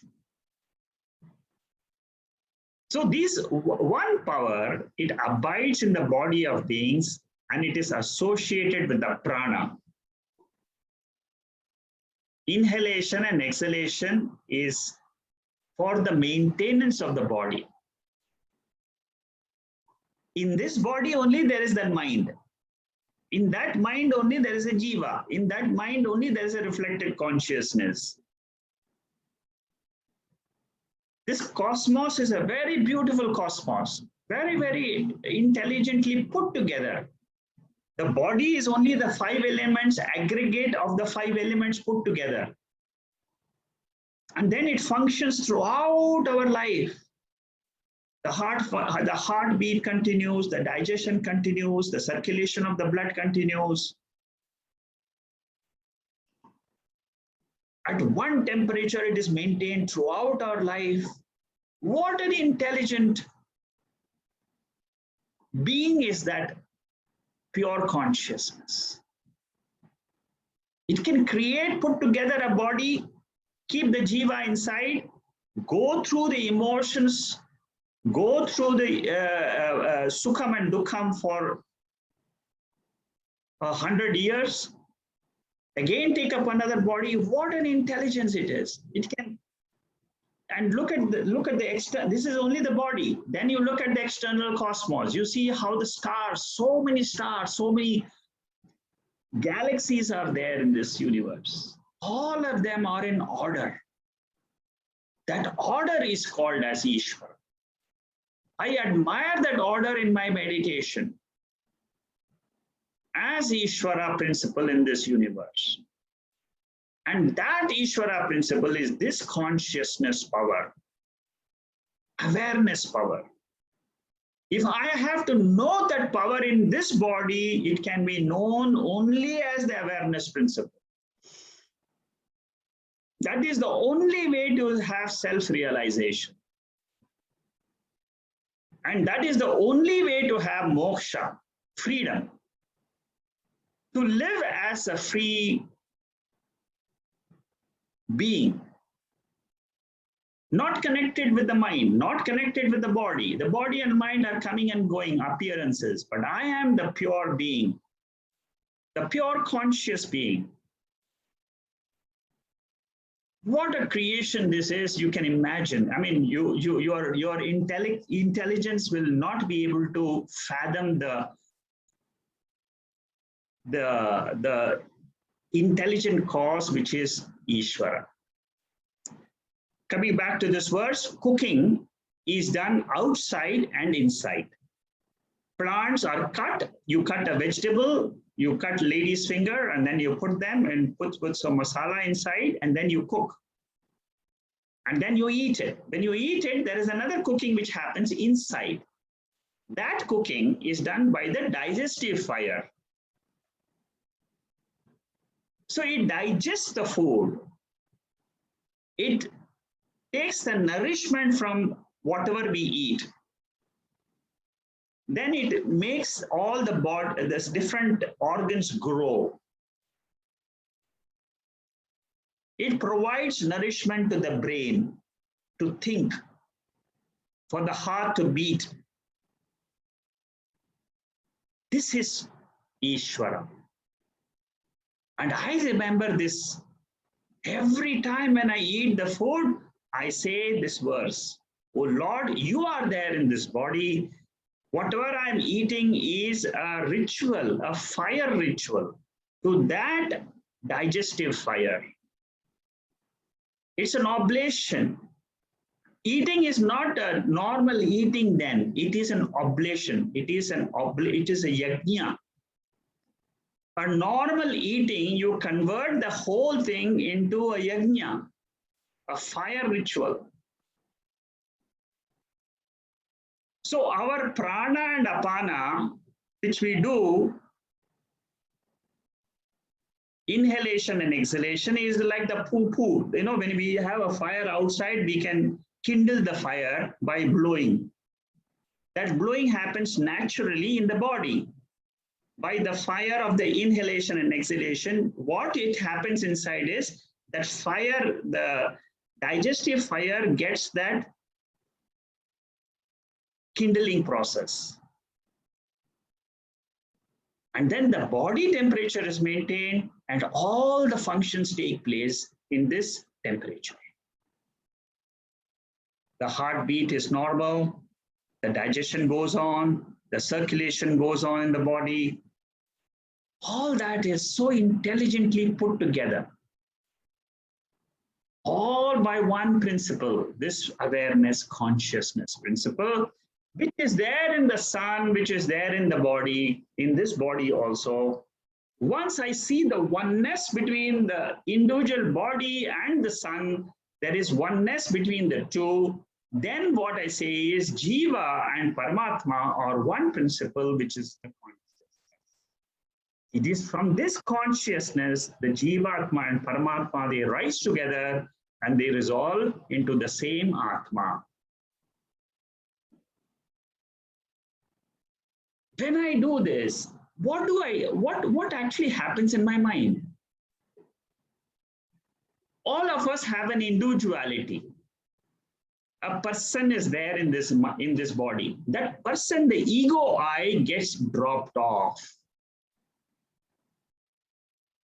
So this one power, it abides in the body of beings and it is associated with the prana. Inhalation and exhalation is for the maintenance of the body. In this body only there is that mind. In that mind only there is a jiva. In that mind only there is a reflected consciousness. This cosmos is a very beautiful cosmos, very, very intelligently put together. The body is only the 5 elements, aggregate of the 5 elements put together. And then it functions throughout our life. The heartbeat continues, the digestion continues, the circulation of the blood continues. At one temperature, it is maintained throughout our life. What an intelligent being is that pure consciousness. It can create, put together a body, keep the jiva inside, go through the emotions, go through the sukham and dukkham for 100 years, again take up another body. What an intelligence it is. It can, and look at the external. This is only the body. Then you look at the external cosmos. You see how the stars, so many stars, so many galaxies are there in this universe. All of them are in order. That order is called as Ishwara. I admire that order in my meditation as Ishwara principle in this universe. And that Ishwara principle is this consciousness power, awareness power. If I have to know that power in this body, it can be known only as the awareness principle. That is the only way to have self-realization. And that is the only way to have moksha, freedom. To live as a free being. Not connected with the mind, not connected with the body. The body and mind are coming and going, appearances. But I am the pure being, the pure conscious being. What a creation this is, you can imagine. I mean, your intelligence will not be able to fathom the intelligent cause, which is Ishwara. Coming back to this verse, cooking is done outside and inside. Plants are cut, you cut a vegetable, you cut lady's finger, and then you put them and put some masala inside, and then you cook. And then you eat it. When you eat it, there is another cooking which happens inside. That cooking is done by the digestive fire. So it digests the food. It takes the nourishment from whatever we eat. Then it makes all the different organs grow. It provides nourishment to the brain to think, for the heart to beat. This is Ishwara. And I remember this every time when I eat the food, I say this verse, "Oh Lord, you are there in this body. Whatever I'm eating is a ritual, a fire ritual to that digestive fire. It's an oblation. Eating is not a normal eating then. It is an oblation. It is a yajna. A normal eating, you convert the whole thing into a yajna, a fire ritual. So our prana and apana, which we do, inhalation and exhalation, is like the poo-poo. You know, when we have a fire outside, we can kindle the fire by blowing. That blowing happens naturally in the body. By the fire of the inhalation and exhalation, what it happens inside is that fire, the digestive fire gets that kindling process. And then the body temperature is maintained and all the functions take place in this temperature. The heartbeat is normal, the digestion goes on, the circulation goes on in the body. All that is so intelligently put together. All by one principle, this awareness consciousness principle, which is there in the sun, which is there in the body, in this body also. Once I see the oneness between the individual body and the sun, there is oneness between the two, then what I say is jiva and paramatma are one principle, which is the consciousness. It is from this consciousness, the jiva, atma and paramatma, they rise together and they resolve into the same atma. When I do this, what actually happens in my mind? All of us have an individuality. A person is there in this body. That person, the ego I, gets dropped off.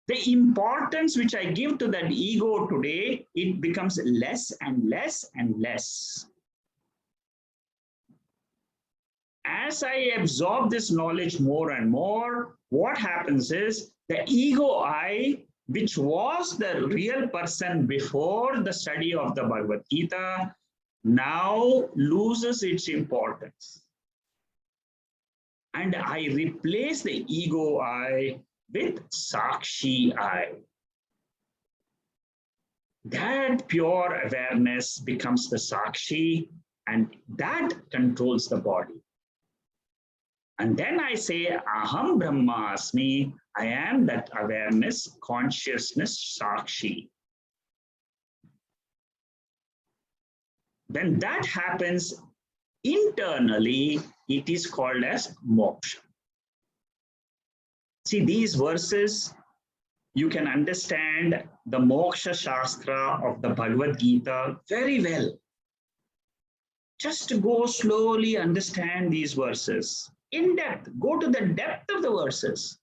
The importance which I give to that ego today, it becomes less and less and less. As I absorb this knowledge more and more, what happens is the ego I, which was the real person before the study of the Bhagavad Gita, now loses its importance. And I replace the ego I with Sakshi I. That pure awareness becomes the Sakshi, and that controls the body. And then I say, Aham Brahmasmi, I am that awareness, consciousness, Sakshi. When that happens internally, it is called as moksha. See, these verses, you can understand the moksha shastra of the Bhagavad Gita very well. Just to go slowly understand these verses in depth, go to the depth of the verses.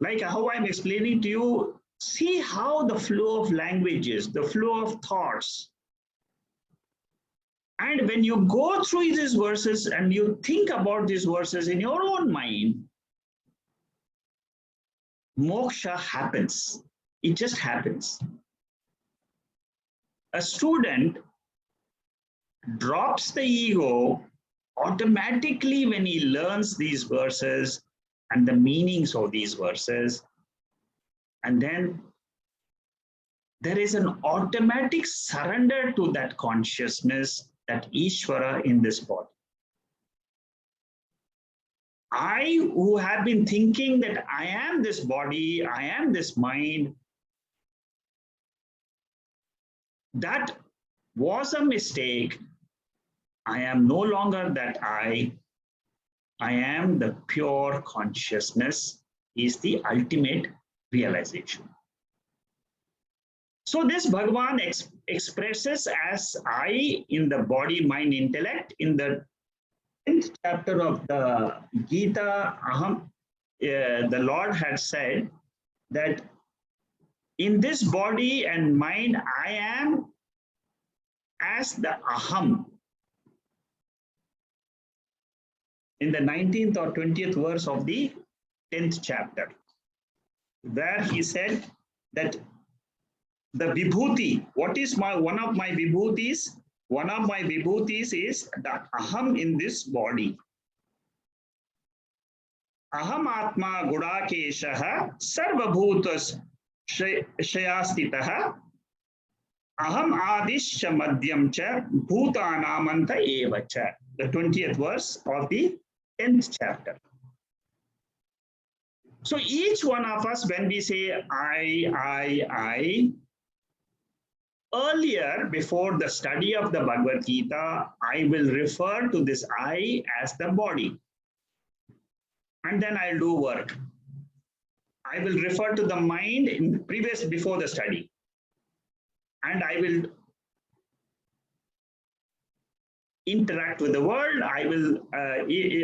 Like how I'm explaining to you, see how the flow of language is, the flow of thoughts. And when you go through these verses and you think about these verses in your own mind, moksha happens. It just happens. A student drops the ego automatically when he learns these verses and the meanings of these verses. And then there is an automatic surrender to that consciousness, that Ishwara in this body. I, who have been thinking that I am this body, I am this mind, that was a mistake. I am no longer that I am the pure consciousness, is the ultimate realization. So this Bhagavan expresses as I in the body, mind, intellect. In the 10th chapter of the Gita, the Lord had said that in this body and mind, I am as the Aham. In the 19th or 20th verse of the 10th chapter, where he said that the vibhuti, what is one of my vibhutis? One of my vibhutis is that aham in this body. Aham atma gudakeshaha sarvabhutas shayastitaha aham adishya madhyam cha bhutanamanta evacha. The 20th verse of the 10th chapter. So each one of us, when we say I, earlier, before the study of the Bhagavad Gita, I will refer to this I as the body. And then I'll do work. I will refer to the mind in the before the study. And I will interact with the world. I will,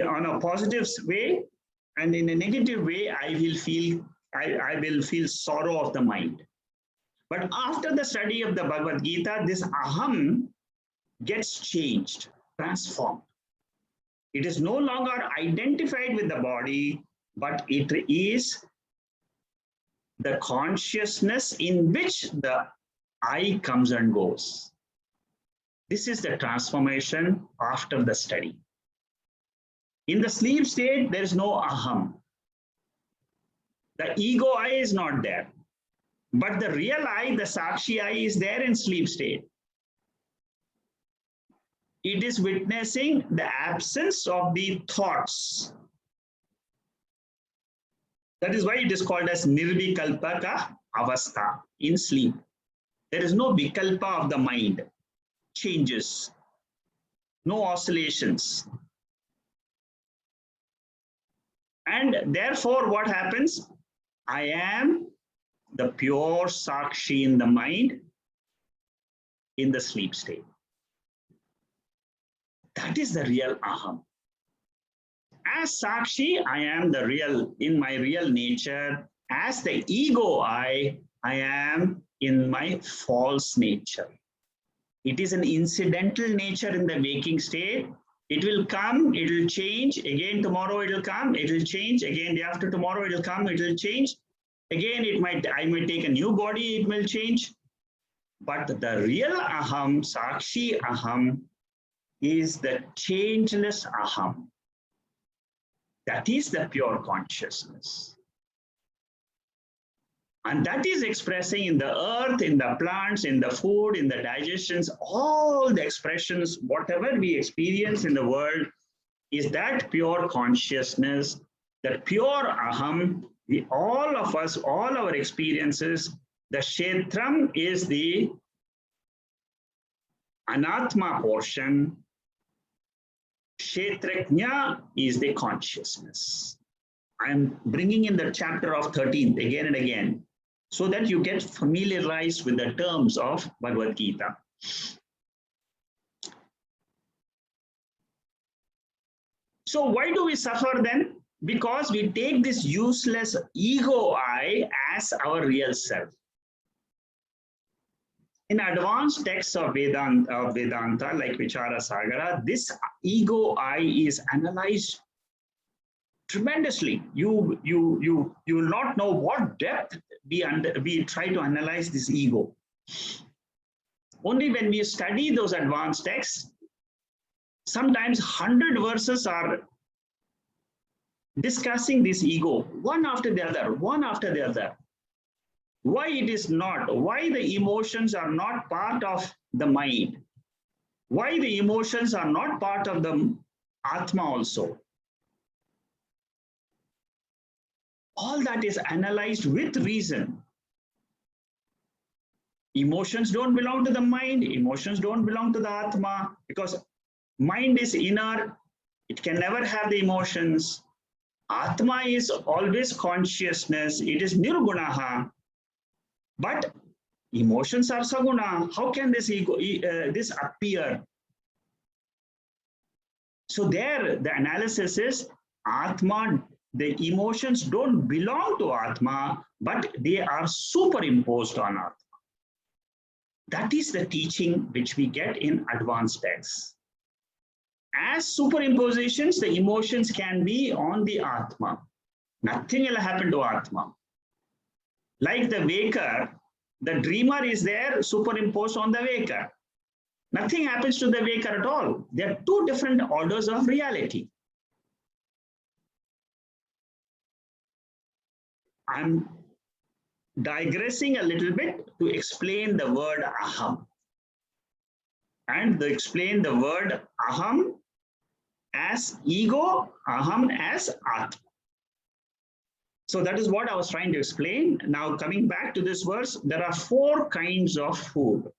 on a positive way, and in a negative way, I will feel sorrow of the mind. But after the study of the Bhagavad Gita, this aham gets changed, transformed. It is no longer identified with the body, but it is the consciousness in which the I comes and goes. This is the transformation after the study. In the sleep state, there is no aham. The ego I is not there. But the real I, the sakshi I, is there in sleep state. It is witnessing the absence of the thoughts. That is why it is called as nirvikalpaka avastha, in sleep. There is no vikalpa of the mind, changes, no oscillations. And therefore, what happens? I am the pure sakshi in the mind in the sleep state. That is the real aham. As sakshi, I am the real, in my real nature. As the ego I am in my false nature. It is an incidental nature in the waking state. It will come, it will change, again tomorrow it will come, it will change, again day after tomorrow it will come, it will change. Again, I might take a new body, it will change. But the real aham, sakshi aham, is the changeless aham. That is the pure consciousness. And that is expressing in the earth, in the plants, in the food, in the digestions, all the expressions, whatever we experience in the world, is that pure consciousness, that pure aham. All of us, all our experiences, the kshetram is the anatma portion, kshetrajna is the consciousness. I'm bringing in the chapter of 13th again and again, so that you get familiarized with the terms of Bhagavad Gita. So why do we suffer then? Because we take this useless ego I as our real self. In advanced texts of Vedanta, like Vichara Sagara, this ego I is analyzed tremendously. You will not know what depth we try to analyze this ego. Only when we study those advanced texts, sometimes 100 verses are discussing this ego, one after the other, one after the other. Why it is not, why the emotions are not part of the mind, why the emotions are not part of the Atma also. All that is analyzed with reason. Emotions don't belong to the mind, emotions don't belong to the Atma, because mind is inner, it can never have the emotions. Atma is always consciousness, it is nirgunaha, but emotions are saguna. How can this this appear? So there, the analysis is Atma, the emotions don't belong to Atma, but they are superimposed on Atma. That is the teaching which we get in advanced texts. As superimpositions, the emotions can be on the Atma. Nothing will happen to Atma. Like the waker, the dreamer is there superimposed on the waker. Nothing happens to the waker at all. There are two different orders of reality. I'm digressing a little bit to explain the word aham. And to explain the word aham as ego, aham as atma. So that is what I was trying to explain. Now coming back to this verse, there are four kinds of food.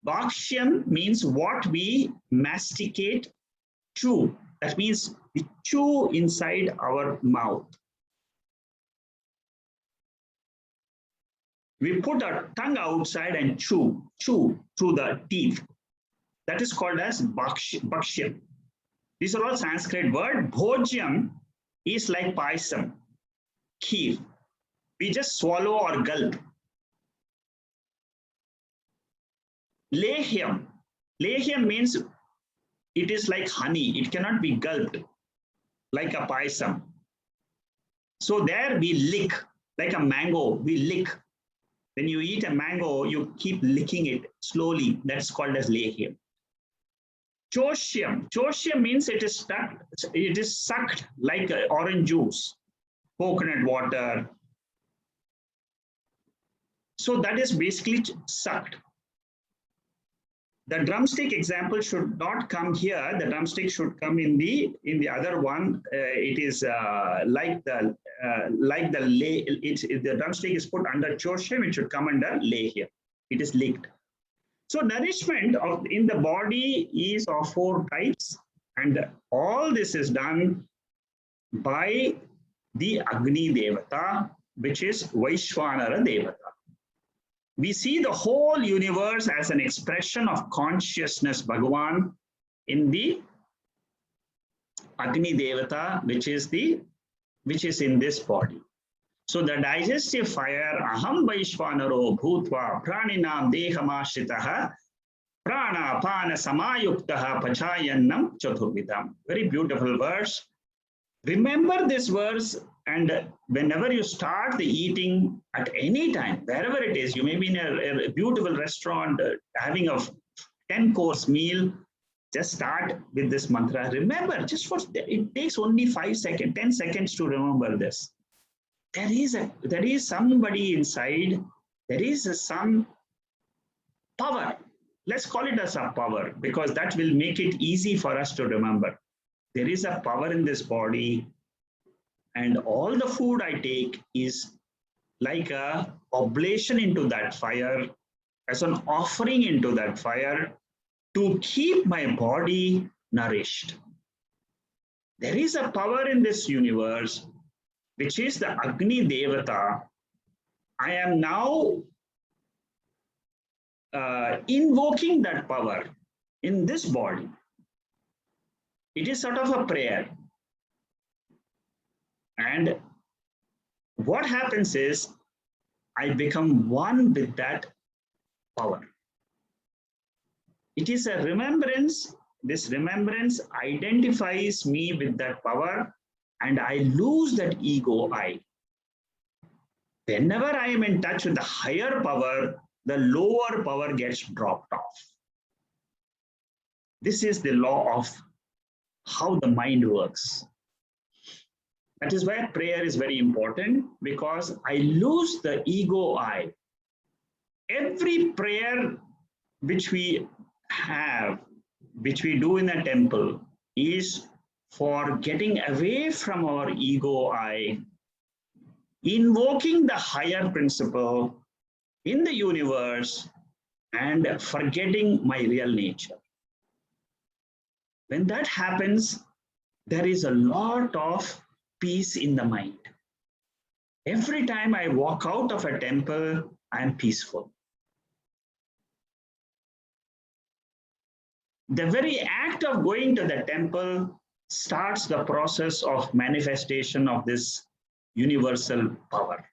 Bhakshyam means what we masticate, chew. That means we chew inside our mouth. We put our tongue outside and chew through the teeth. That is called as bhakshyam. These are all Sanskrit words. Bhojyam is like paisam, kheer. We just swallow or gulp. Lehyam. Lehyam means it is like honey. It cannot be gulped like a paisam. So there we lick, like a mango, we lick. When you eat a mango, you keep licking it slowly. That's called as lehyam. Choshyam. Choshyam means it is sucked like orange juice, coconut water. So that is basically sucked. The drumstick example should not come here. The drumstick should come in the other one. It is like the drumstick is put under choshyam. It should come under lehyam. It is licked. So nourishment in the body is of four types, and all this is done by the Agni Devata, which is Vaishwanara Devata. We see the whole universe as an expression of consciousness, Bhagavan, in the Agni Devata, which is in this body. So the digestive fire, aham vaishvanaro bhutva praninam dehamashitaha prana pana samayuktaha pachayannam chaturvidam. Very beautiful verse. Remember this verse, and whenever you start the eating at any time, wherever it is, you may be in a beautiful restaurant having a 10-course meal, just start with this mantra. Remember, it takes only 5 seconds, 10 seconds to remember this. There is somebody inside, there is some power. Let's call it as a power, because that will make it easy for us to remember. There is a power in this body, and all the food I take is like a oblation into that fire, as an offering into that fire to keep my body nourished. There is a power in this universe, which is the Agni Devata. I am now invoking that power in this body. It is sort of a prayer. And what happens is I become one with that power. It is a remembrance. This remembrance identifies me with that power, and I lose that ego I. Whenever I am in touch with the higher power, the lower power gets dropped off. This is the law of how the mind works. That is why prayer is very important, because I lose the ego I. Every prayer which we have, which we do in a temple, is for getting away from our ego I, invoking the higher principle in the universe, and forgetting my real nature. When that happens, there is a lot of peace in the mind. Every time I walk out of a temple, I am peaceful. The very act of going to the temple starts the process of manifestation of this universal power.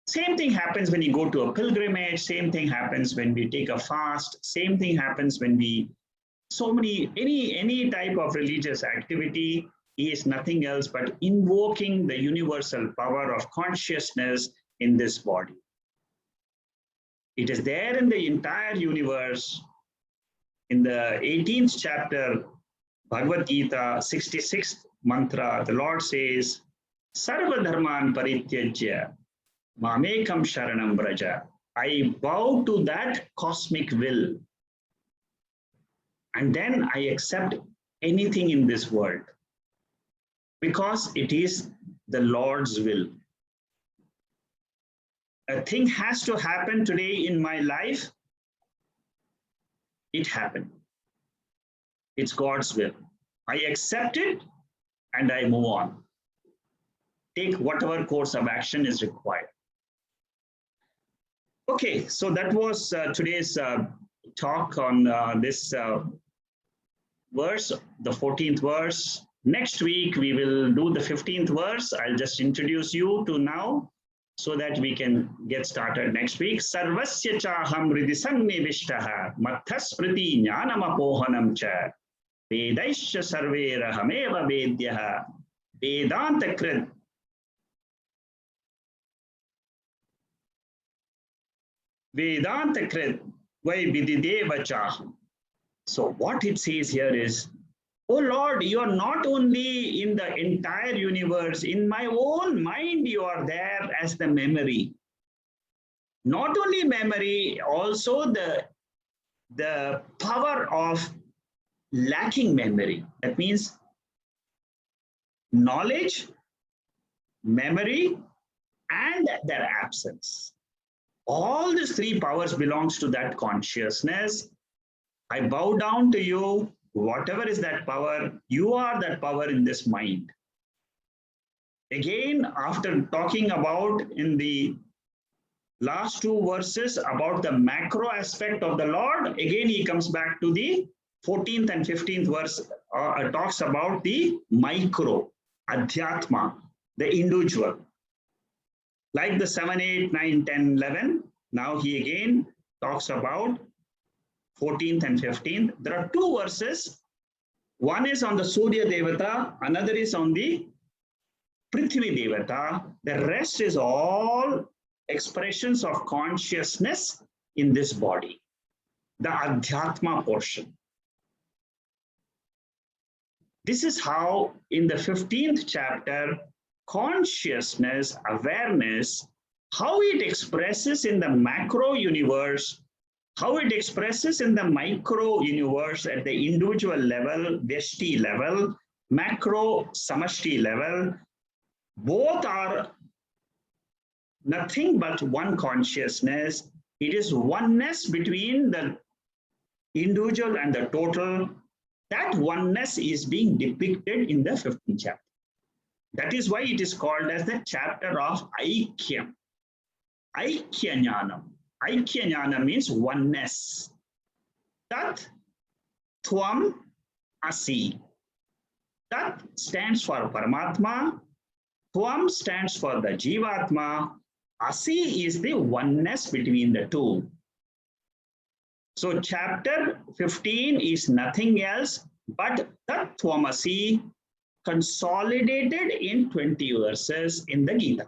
Same thing happens when you go to a pilgrimage, same thing happens when we take a fast, same thing happens when we, any type of religious activity is nothing else but invoking the universal power of consciousness in this body. It is there in the entire universe. In the 18th chapter, Bhagavad Gita, 66th mantra, the Lord says, Sarva dharman parityajya, mamekam sharanam braja. I bow to that cosmic will. And then I accept anything in this world. Because it is the Lord's will. A thing has to happen today in my life. It happened. It's God's will. I accept it and I move on. Take whatever course of action is required. Okay, so that was today's talk on this verse, the 14th verse. Next week, we will do the 15th verse. I'll just introduce you to now so that we can get started next week. Sarvasya chaham hridi sannivishtaha matthaspriti jnanamapohanam cha vedaisya sarverahameva vedyaha Vedanta krit Vedanta krit vai vidideva chaham. So what it says here is, oh Lord, you are not only in the entire universe, in my own mind you are there as the memory. Not only memory, also the power of lacking memory. That means knowledge, memory, and their absence. All these three powers belongs to that consciousness. I bow down to you. Whatever is that power, you are that power in this mind. Again, after talking about in the last two verses about the macro aspect of the Lord, again he comes back to the 14th and 15th verse, talks about the micro, adhyatma, the individual. Like the 7, 8, 9, 10, 11, now he again talks about 14th and 15th. There are two verses. One is on the Surya Devata, another is on the Prithvi Devata. The rest is all expressions of consciousness in this body, the Adhyatma portion. This is how in the 15th chapter, consciousness, awareness, how it expresses in the macro universe, how it expresses in the micro universe at the individual level, Vyashti level, macro Samashti level, both are nothing but one consciousness. It is oneness between the individual and the total. That oneness is being depicted in the 15th chapter. That is why it is called as the chapter of Aikyam. Aikya Jnanam. Aikya Jnana means oneness. Tat Tvam Asi. Tat stands for Paramatma. Tvam stands for the Jivatma. Asi is the oneness between the two. So chapter 15 is nothing else but Tat Tvam Asi consolidated in 20 verses in the Gita.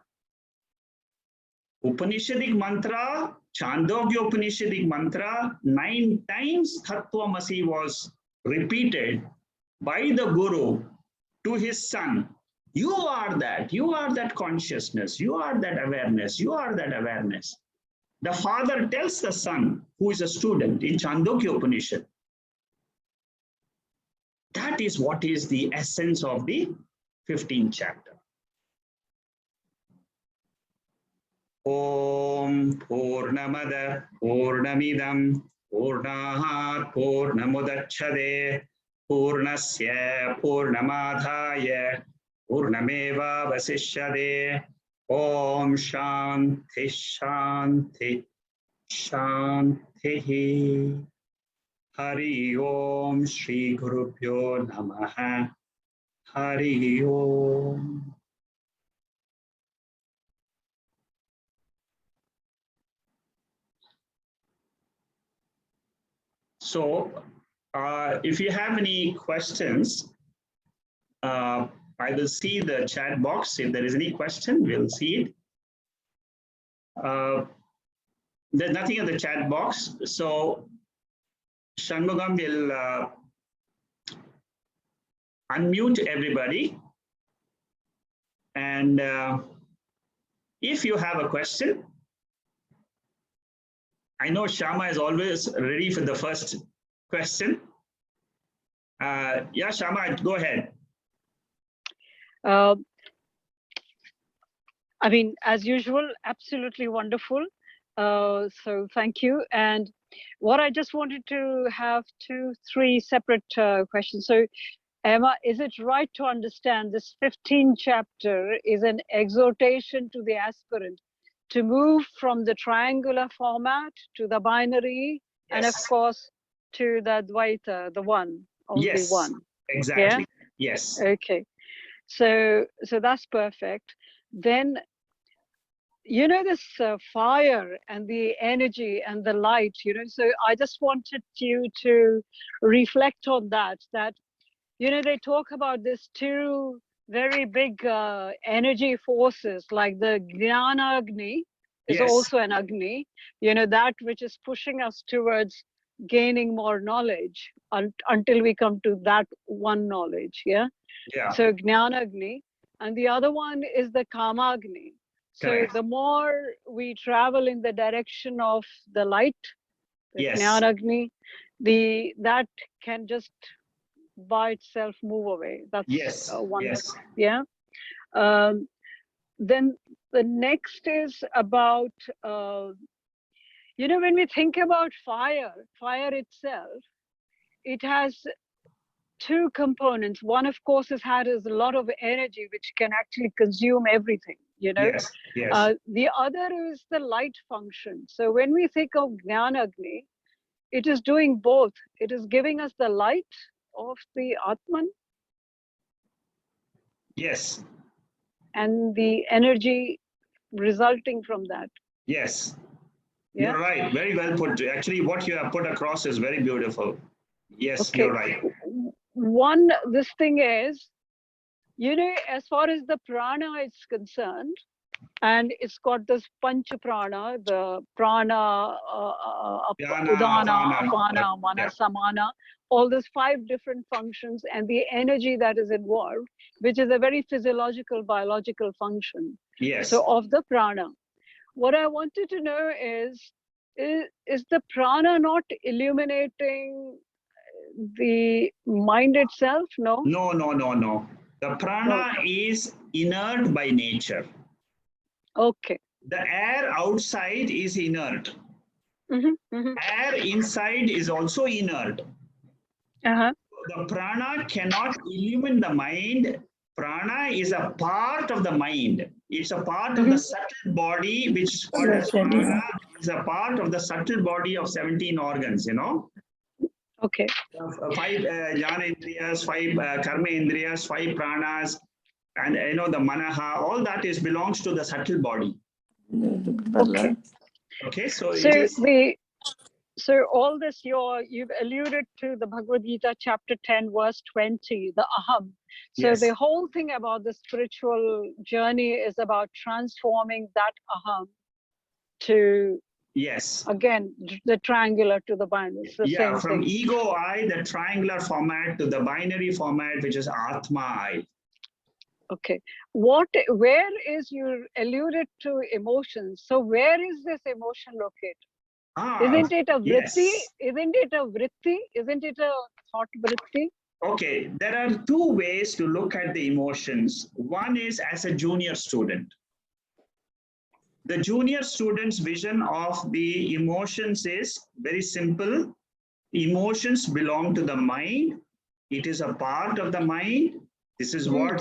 Upanishadic mantra, Chandogya Upanishadic mantra, 9 times Tattvamasi was repeated by the Guru to his son. You are that consciousness, you are that awareness, you are that awareness. The father tells the son, who is a student in Chandogya Upanishad. That is what is the essence of the 15th chapter. Om Purnamada Purnamidam Purnahat Purnamudachade Purnasya Purnamadhaya Purnameva Vasishyade. Om Shanti Shanti Shanti. Hari Om Shri Gurubhyo Namaha. Hari Om. So, if you have any questions, I will see the chat box. If there is any question, we'll see it. there's nothing in the chat box. So Shanmugam will unmute everybody. And if you have a question, I know Shama is always ready for the first question. Yeah, Shama, go ahead. I mean, as usual, absolutely wonderful. So thank you. And what I just wanted to have 2-3 separate questions. So Emma, is it right to understand this 15th chapter is an exhortation to the aspirant to move from the triangular format to the binary, yes, and of course to the Dvaita, the one, only yes, one. Exactly. Yeah? Yes. Okay. So that's perfect. Then, you know, this fire and the energy and the light, you know, so I just wanted you to reflect on that, you know, they talk about these two very big energy forces, like the Jnana Agni is Yes. also an Agni, you know, that which is pushing us towards gaining more knowledge until we come to that one knowledge. Yeah. Yeah. So Jnana Agni, and the other one is the Kama Agni. So correct, the more we travel in the direction of the light, the yes, Jnana Agni, that can just by itself move away. That's yes, one. yes, Yeah. Then the next is about, you know, when we think about fire itself, it has two components. One, of course, has a lot of energy, which can actually consume everything, you know. yes, yes, The other is the light function. So when we think of Jnana Agni, it is doing both. It is giving us the light of the Atman, yes, and the energy resulting from that. yes. Yeah. You're right. Very well put. Actually, what you have put across is very beautiful. Yes, Okay. you're right. One, this thing is, you know, as far as the prana is concerned, and it's got this pancha prana, the prana, Dhyana, udana, apana. apana, mana, Yeah. samana, all those 5 different functions and the energy that is involved, which is a very physiological, biological function. Yes. So of the prana, what I wanted to know is the prana not illuminating the mind itself? No? No, no, no, no. The prana is inert by nature. Okay. The air outside is inert. Air inside is also inert. The prana cannot illumine the mind. Prana is a part of the mind. It's a part of the subtle body, which is called as prana. It's a part of the subtle body of 17 organs, you know. Okay. 5 jnana indriyas, 5 karma indriyas, 5 pranas, and you know the manaha. All that belongs to the subtle body. Okay. Okay, so so all this you've alluded to the Bhagavad Gita chapter 10 verse 20, the aham. So yes, the whole thing about the spiritual journey is about transforming that aham to, yes, again, the triangular to the binary. It's the same from thing. ego I, the triangular format, to the binary format, which is Atma I. Okay. Where is, you alluded to emotions. So where is this emotion located? Isn't it a vritti? Yes. Isn't it a vritti? Isn't it a thought vritti? Okay, there are 2 ways to look at the emotions. One is as a junior student. The junior student's vision of the emotions is very simple. Emotions belong to the mind. It is a part of the mind. This is what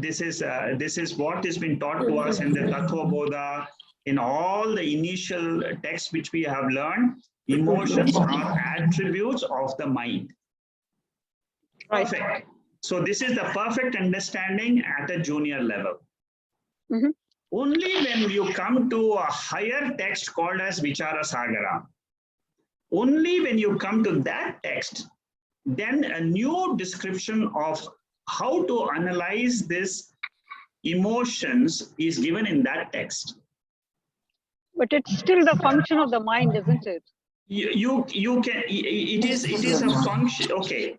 this is what has been taught to us in the Tattva Bodha, in all the initial texts which we have learned. Emotions are attributes of the mind. Perfect. So this is the perfect understanding at a junior level. Only when you come to a higher text called as Vichara Sagara, only when you come to that text, then a new description of how to analyze this emotions is given in that text. But it's still the function of the mind, isn't it? You can, it is a function. Okay,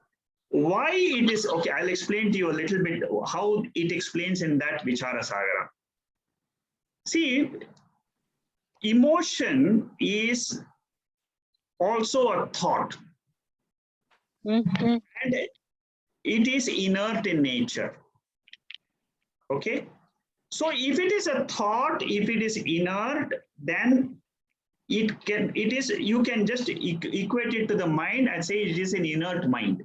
why it is, okay, I'll explain to you a little bit how it explains in that Vichara Sagara. See, emotion is also a thought, and it is inert in nature. Okay, so if it is a thought, if it is inert, then you can just equate it to the mind and say it is an inert mind.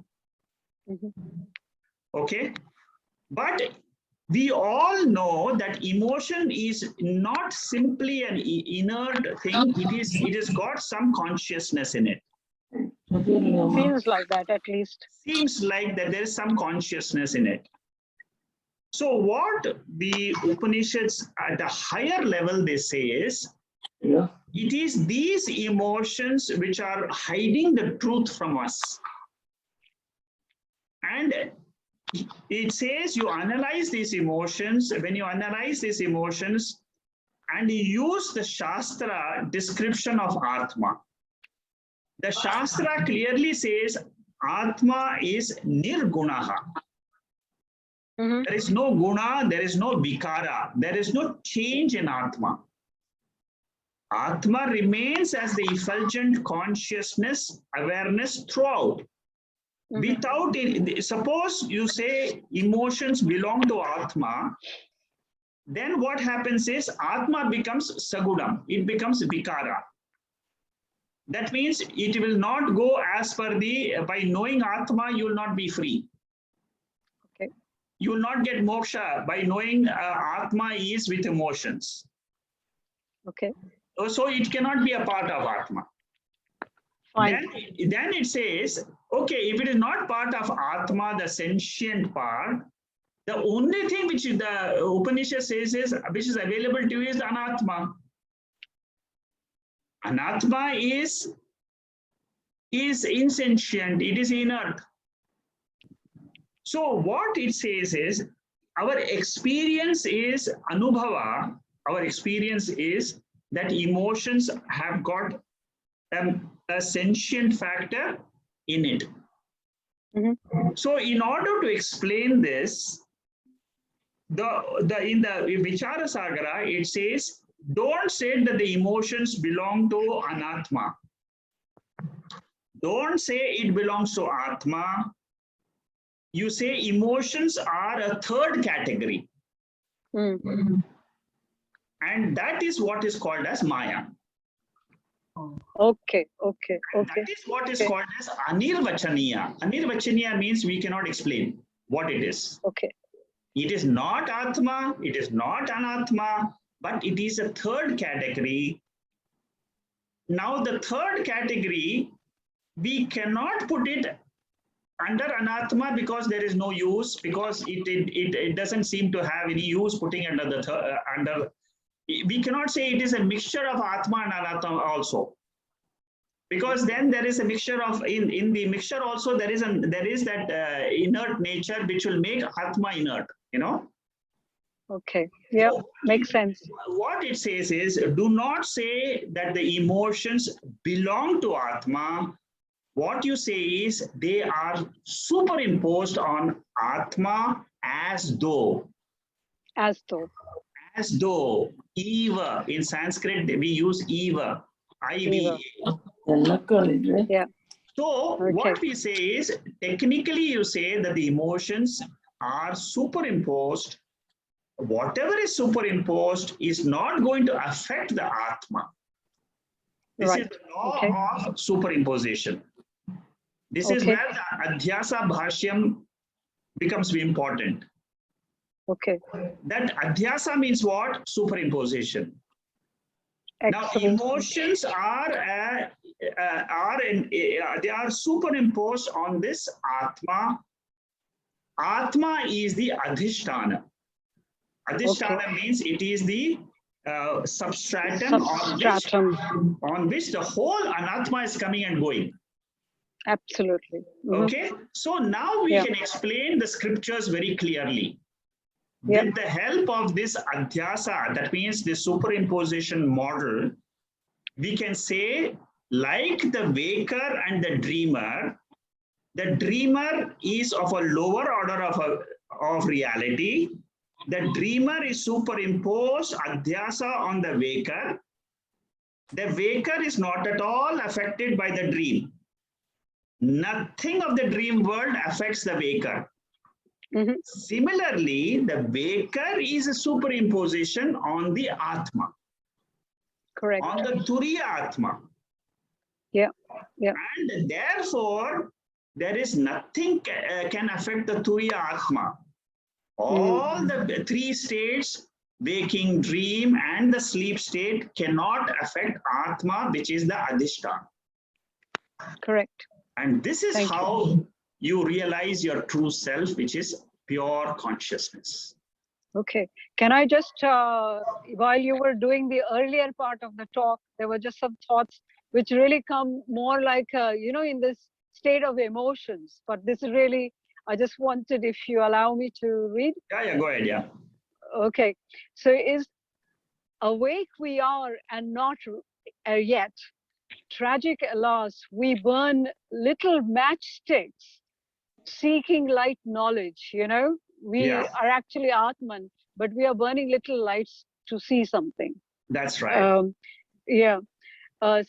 Okay, but we all know that emotion is not simply an inert thing. It has got some consciousness in it. Feels like that, at least. Seems like that there is some consciousness in it. So what the Upanishads at a higher level they say is, it is these emotions which are hiding the truth from us. And it says you analyze these emotions. When you analyze these emotions and you use the shastra description of Atma, the shastra clearly says Atma is nirgunaha. There is no guna, there is no vikara, there is no change in Atma. Atma remains as the effulgent consciousness, awareness throughout. Without it, suppose you say emotions belong to Atma, then what happens is Atma becomes sagudam, it becomes vikara. That means it will not go as per the, by knowing Atma, you will not be free. Okay. You will not get moksha by knowing Atma is with emotions. Okay. So it cannot be a part of Atma. Then it says, okay, if it is not part of Atma, the sentient part, the only thing which the Upanishad says is, which is available to you is anatma. Anatma is insentient, it is inert. So what it says is, our experience is anubhava, our experience is that emotions have got a sentient factor in it. So in order to explain this, in the Vichara Sagara, it says, don't say that the emotions belong to anatma. Don't say it belongs to Atma. You say emotions are a third category. And that is what is called as Maya. Okay. That is what is called as anirvachaniya. Anirvachaniya means we cannot explain what it is. Okay. It is not Atma, it is not Anatma, but it is a third category. Now the third category, we cannot put it under Anatma because there is no use, because it doesn't seem to have any use putting under the under. We cannot say it is a mixture of Atma and Anatma also, because then there is a mixture of in the mixture also there is that inert nature which will make Atma inert. You know. Okay. Yeah, so, makes sense. What it says is, do not say that the emotions belong to Atma. What you say is they are superimposed on Atma as though. As though. As though. Eva. In Sanskrit, we use Eva. I-V-A. Yeah. So what we say is, technically you say that the emotions are superimposed. Whatever is superimposed is not going to affect the Atma. This is the law of superimposition. This is where the Adhyasa Bhashyam becomes important. Okay. That Adhyasa means what? Superimposition. Excellent. Now emotions are they are superimposed on this Atma. Atma is the Adhisthana. Adhisthana means it is the substratum on which the whole anatma is coming and going. Absolutely. Okay, so now we can explain the scriptures very clearly. With the help of this adhyasa, that means the superimposition model, we can say, like the waker and the dreamer is of a lower order of reality. The dreamer is superimposed adhyasa on the waker. The waker is not at all affected by the dream. Nothing of the dream world affects the waker. Mm-hmm. Similarly, the waker is a superimposition on the Atma. Correct. On the Turiya Atma. Yeah. Yeah. And therefore, there is nothing can affect the Turiya Atma. All the three states, waking, dream, and the sleep state, cannot affect Atma, which is the Adhishthana. Correct. And this is how you realize your true self, which is pure consciousness. Okay. Can I just, while you were doing the earlier part of the talk, there were just some thoughts which really come more like, in this state of emotions. But this is really, I just wanted, if you allow me to read. Yeah, go ahead, yeah. Okay. So is awake we are and not yet. Tragic, alas, we burn little matchsticks seeking light knowledge, We are actually Atman, but we are burning little lights to see something. That's right.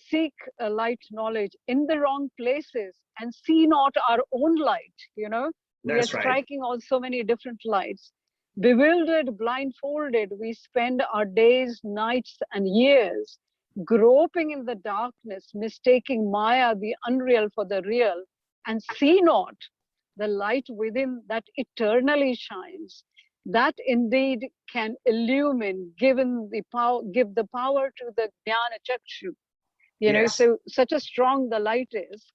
Seek light knowledge in the wrong places and see not our own light, We are striking on so many different lights. Bewildered, blindfolded, we spend our days, nights, and years groping in the darkness, mistaking Maya, the unreal, for the real, and see not the light within that eternally shines, that indeed can illumine, give the power to the jnana chakshu. So such a strong the light is.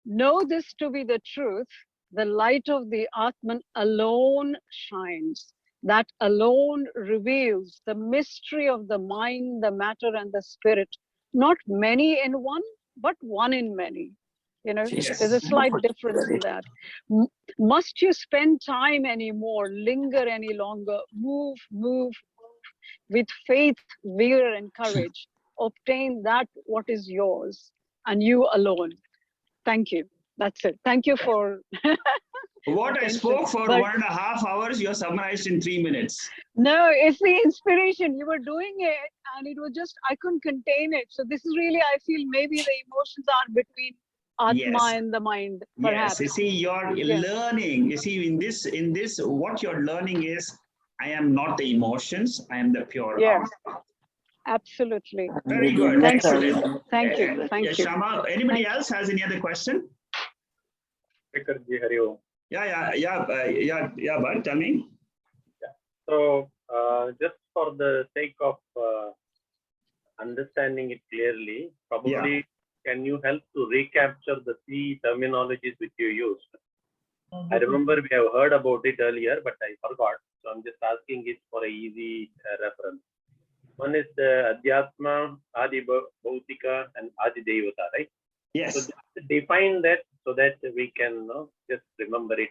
Know this to be the truth, the light of the Atman alone shines. That alone reveals the mystery of the mind, the matter, and the spirit. Not many in one, but one in many. There's a slight difference in that. Must you spend time anymore, linger any longer, move with faith, vigor, and courage, obtain that what is yours, and you alone. Thank you. That's it. Thank you for what I spoke for 1.5 hours, you're summarized in 3 minutes. No, it's the inspiration. You were doing it and it was just, I couldn't contain it. So this is really, I feel maybe the emotions are between Atma and the mind, perhaps. Yes, you see, you're learning. You see, in this, what you're learning is, I am not the emotions, I am the pure Atma. Absolutely. Very good. Excellent. Thank you. Thank you. Shama, anybody else has any other question? Yeah, but tell me. So, just for the sake of understanding it clearly, probably can you help to recapture the three terminologies which you used? I remember we have heard about it earlier, but I forgot. So I'm just asking it for an easy reference. One is the Adhyatma, Adi Bhautika, and Adi Devata, right? Yes. So just define that so that we can just remember it.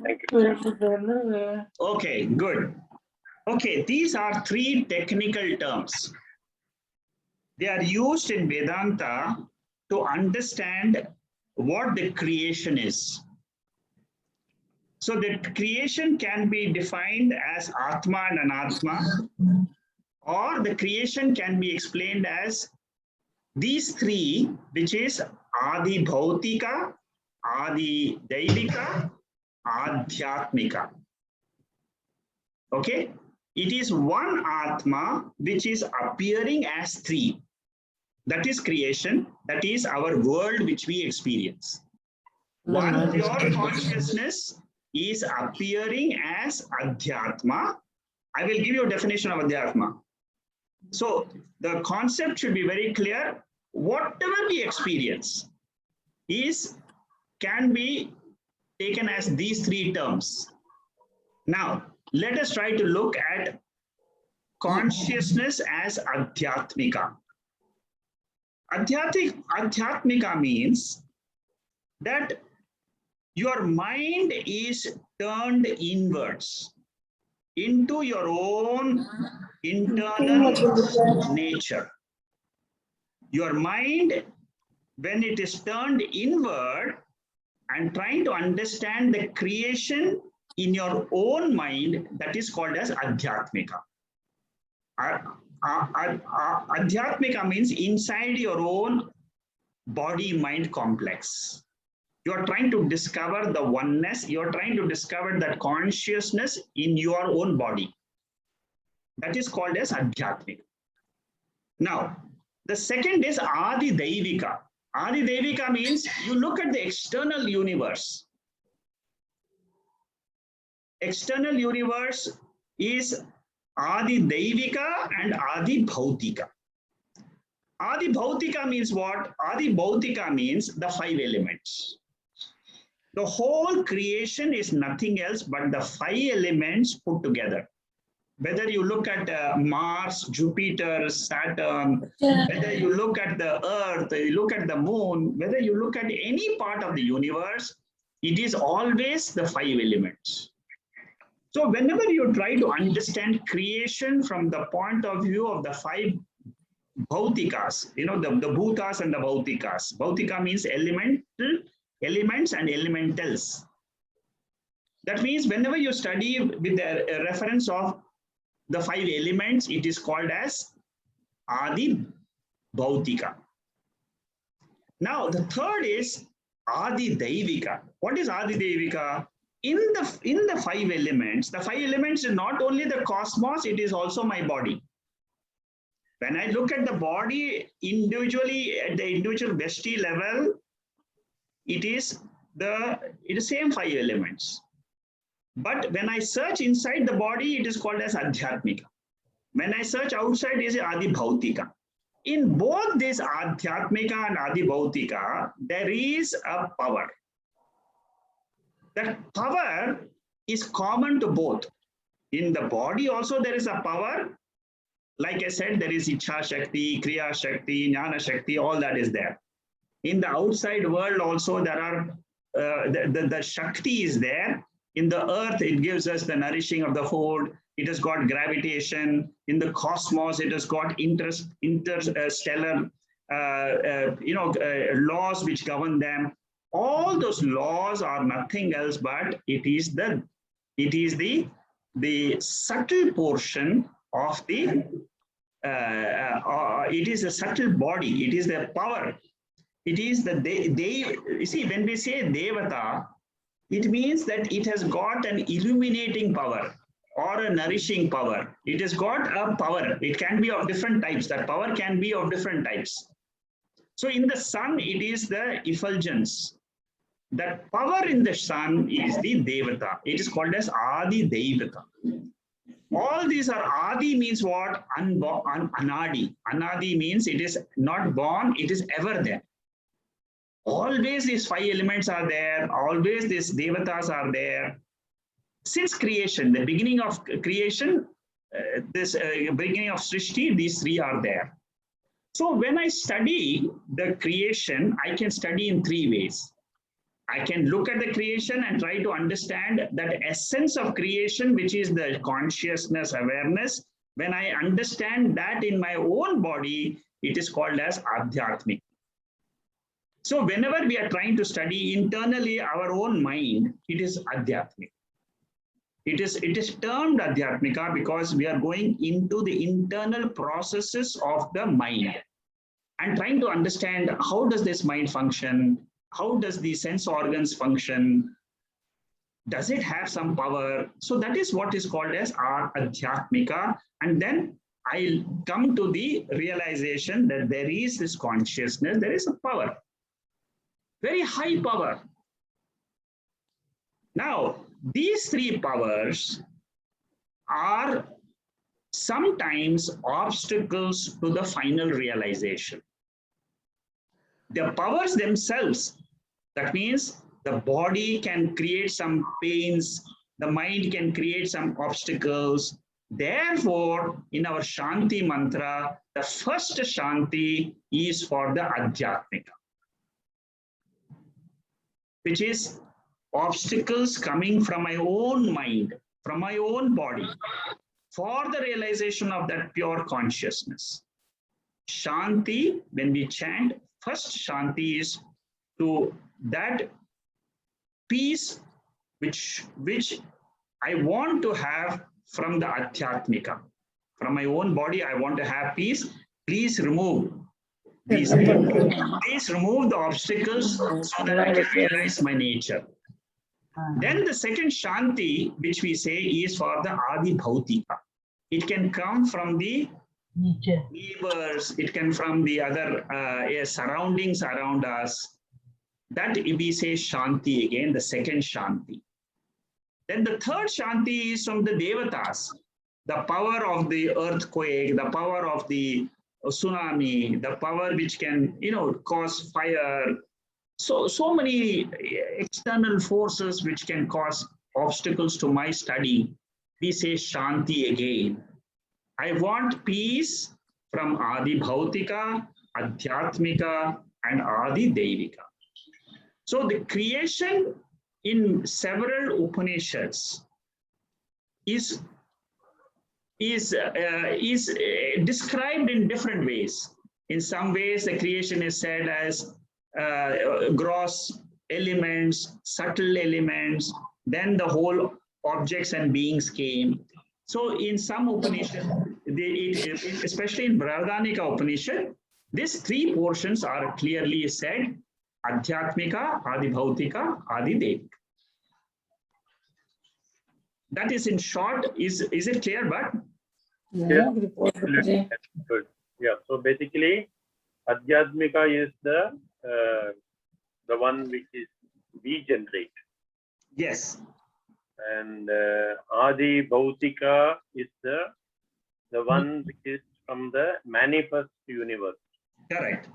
Thank you. Okay, good. Okay, these are three technical terms. They are used in Vedanta to understand what the creation is. So the creation can be defined as Atma and Anatma, or the creation can be explained as these three, which is Adi Bhautika, Adi Daivika, Adhyatmika. Okay? It is one Atma which is appearing as three. That is creation. That is our world which we experience. One pure consciousness is appearing as Adhyatma. I will give you a definition of Adhyatma. So the concept should be very clear. Whatever we experience can be taken as these three terms. Now, let us try to look at consciousness as Adhyatmika. Adhyatmika means that your mind is turned inwards. into your own internal nature. Your mind, when it is turned inward and trying to understand the creation in your own mind, that is called as adhyatmika. Adhyatmika means inside your own body-mind complex. You are trying to discover the oneness. You are trying to discover that consciousness in your own body. That is called as adhyatmika. Now, the second is Adi Daivika. Adi Daivika means you look at the external universe. External universe is Adi Daivika and Adi Bhautika. Adi Bhautika means what? Adi Bhautika means the 5 elements. The whole creation is nothing else but the 5 elements put together. Whether you look at Mars, Jupiter, Saturn, whether you look at the Earth, you look at the moon, whether you look at any part of the universe, it is always the 5 elements. So whenever you try to understand creation from the point of view of the 5 Bhautikas, you know, the Bhutas and the Bhautikas. Bhautika means elements and elementals. That means whenever you study with a reference of the 5 elements, it is called as Adi Bhautika. Now the third is Adi Daivika. What is Adi Daivika? In the 5 elements, the 5 elements is not only the cosmos, it is also my body. When I look at the body individually at the individual vesti level, it is the same 5 elements. But when I search inside the body, it is called as Adhyatmika. When I search outside, it is Adi Bhautika. In both this Adhyatmika and Adi Bhautika, there is a power. That power is common to both. In the body also there is a power. Like I said, there is Ichha Shakti, Kriya Shakti, Jnana Shakti, all that is there. In the outside world also there are, the Shakti is there. In the earth, it gives us the nourishing of the food. It has got gravitation. In the cosmos, it has got interstellar, laws which govern them. All those laws are nothing else but it is the subtle portion of the. It is a subtle body. It is the power. It is the you see, when we say Devata, it means that it has got an illuminating power or a nourishing power. It has got a power. It can be of different types. That power can be of different types. So in the sun, it is the effulgence. That power in the sun is the Devata. It is called as Adi Devata. All these are Adi means what? Anadi. Anadi means it is not born, it is ever there. Always these 5 elements are there. Always these Devatas are there. Since creation, the beginning of creation, beginning of Srishti, these 3 are there. So when I study the creation, I can study in 3 ways. I can look at the creation and try to understand that essence of creation, which is the consciousness, awareness. When I understand that in my own body, it is called as Adhyatmik. So whenever we are trying to study internally our own mind, it is Adhyatmik. It is termed Adhyatmika because we are going into the internal processes of the mind and trying to understand how does this mind function, how does the sense organs function, does it have some power? So that is what is called as our Adhyatmika. And then I'll come to the realization that there is this consciousness, there is a power, very high power. Now, these 3 powers are sometimes obstacles to the final realization. The powers themselves, that means the body can create some pains, the mind can create some obstacles. Therefore, in our Shanti mantra, the first Shanti is for the Adhyatmika, which is obstacles coming from my own mind. from my own body for the realization of that pure consciousness. Shanti, when we chant, first Shanti is to that peace which I want to have from the Adhyatmika. From my own body, I want to have peace. Please remove these. Please remove the obstacles so that I can realize my nature. Then the second Shanti, which we say, is for the Adi Bhautika. It can come from the neighbors, it can from the other surroundings around us. That we say Shanti again, the second Shanti. Then the third Shanti is from the Devatas, the power of the earthquake, the power of the tsunami, the power which can, cause fire. So many external forces which can cause obstacles to my study. We say Shanti again. I want peace from Adi Bhautika, Adhyatmika, and Adi Devika. So the creation in several Upanishads is described in different ways. In some ways, the creation is said as gross elements, subtle elements, then the whole objects and beings came. So in some Upanishads, especially in Brahadanika Upanishad, these three portions are clearly said: Adhyatmika, Adi Bhautika, Adi Devika. That is in short. Is it clear, but? Yeah, good. Yeah. So basically, Adhyatmika is the one which is we generate. Yes. And Adi Bhautika is the one which is from the manifest universe. Correct.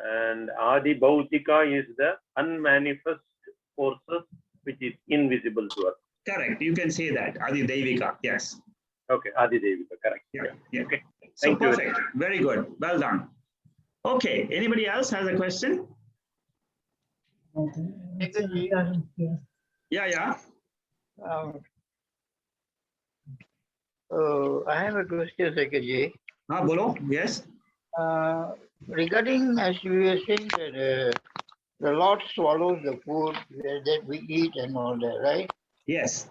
And Adi Bhautika is the unmanifest forces which is invisible to us. Correct. You can say that. Adi Devika. Yes. Okay. Adi Devika. Correct. Yeah. Okay. So Thank you. perfect. Very good. Well done. Okay. Anybody else has a question? Yeah. I have a question, Secretary. Bolo. Yes. Regarding, as you were saying, that the Lord swallows the food that we eat and all that, right? Yes.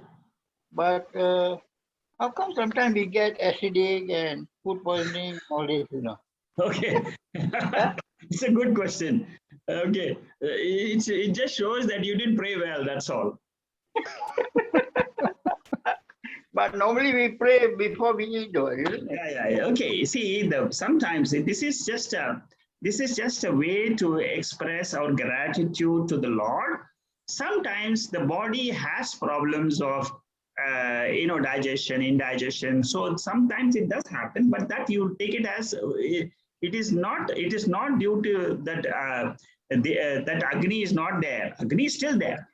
But how come sometimes we get acidic and food poisoning, all this, Okay. It's a good question. Okay. It just shows that you didn't pray well. That's all. But normally we pray before we eat, though, isn't it? Yeah. Okay. See, sometimes this is just a way to express our gratitude to the Lord. Sometimes the body has problems of digestion, indigestion. So sometimes it does happen, but that you take it as it is not due to that that Agni is not there. Agni is still there.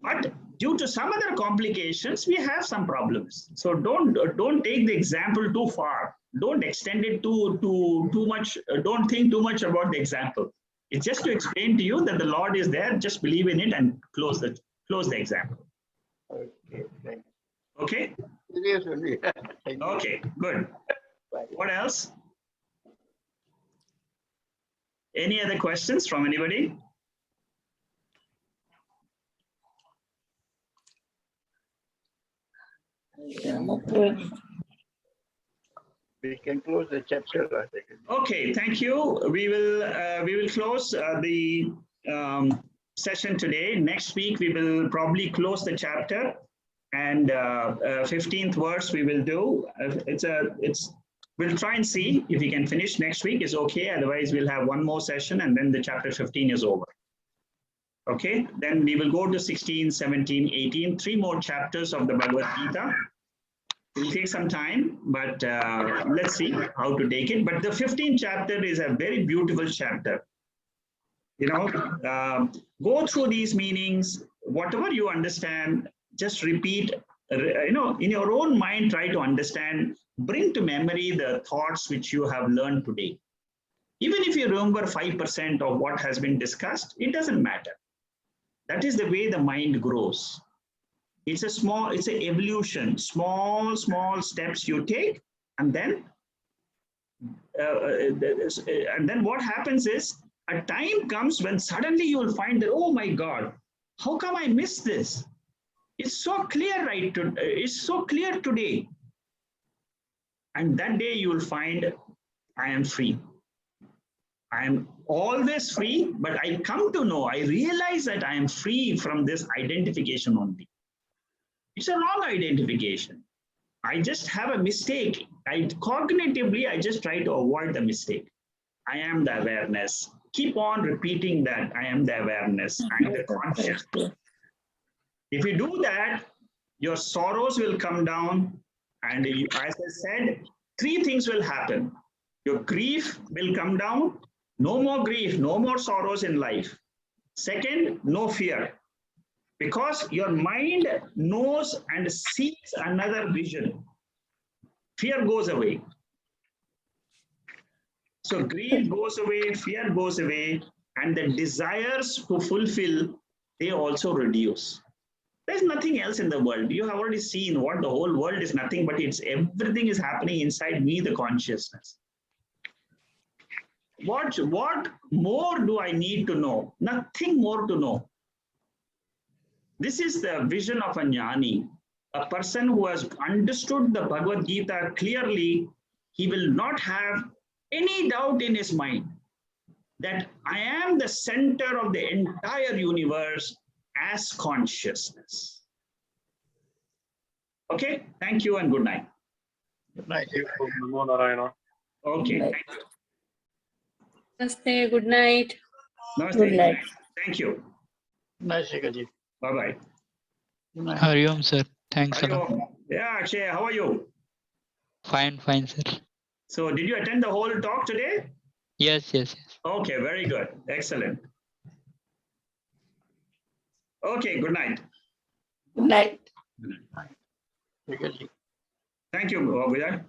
But due to some other complications, we have some problems. So don't take the example too far. Don't extend it too much. Don't think too much about the example. It's just to explain to you that the Lord is there. Just believe in it and close the example. Okay. Thanks. Okay. Yes, only. Thank you. Okay. Good. Bye. What else? Any other questions from anybody? We can close the chapter. Okay, thank you. We will close the session today. Next week we will probably close the chapter, and 15th verse we will do. We'll try and see if we can finish next week. Is okay. Otherwise, we'll have one more session, and then the chapter 15 is over. Okay, then we will go to 16, 17, 18, 3 more chapters of the Bhagavad Gita. It will take some time, but let's see how to take it. But the 15th chapter is a very beautiful chapter. Go through these meanings, whatever you understand, just repeat, in your own mind, try to understand, bring to memory the thoughts which you have learned today. Even if you remember 5% of what has been discussed, it doesn't matter. That is the way the mind grows. It's an evolution, small steps you take, and then what happens is a time comes when suddenly you will find that, oh my God, how come I missed this? It's so clear, right? It's so clear today. And that day you will find I am free. I am always free, but I come to know, I realize that I am free from this identification only. It's a wrong identification. I just have a mistake. Cognitively, I just try to avoid the mistake. I am the awareness. Keep on repeating that. I am the awareness. I am the consciousness. If you do that, your sorrows will come down. And as I said, 3 things will happen. Your grief will come down. No more grief, no more sorrows in life. Second, no fear. Because your mind knows and sees another vision. Fear goes away. So grief goes away, fear goes away, and the desires to fulfill, they also reduce. There's nothing else in the world. You have already seen what the whole world is nothing, but everything is happening inside me, the consciousness. What more do I need to know? Nothing more to know. This is the vision of a jnani, a person who has understood the Bhagavad Gita clearly. He will not have any doubt in his mind that I am the center of the entire universe as consciousness. Okay, thank you and good night. Good night. Namo Narayana. Okay, Good night. thank you. Namaste, good night. Namaste, Good night. Thank you. Nice, Shekaji. Bye-bye. Good night. Hari Om, sir. Thanks a Hari lot. Om. Yeah, Akshay, how are you? Fine, sir. So did you attend the whole talk today? Yes. Okay, very good. Excellent. Okay, good night. Good night. Shekaji. Thank you, Vidya.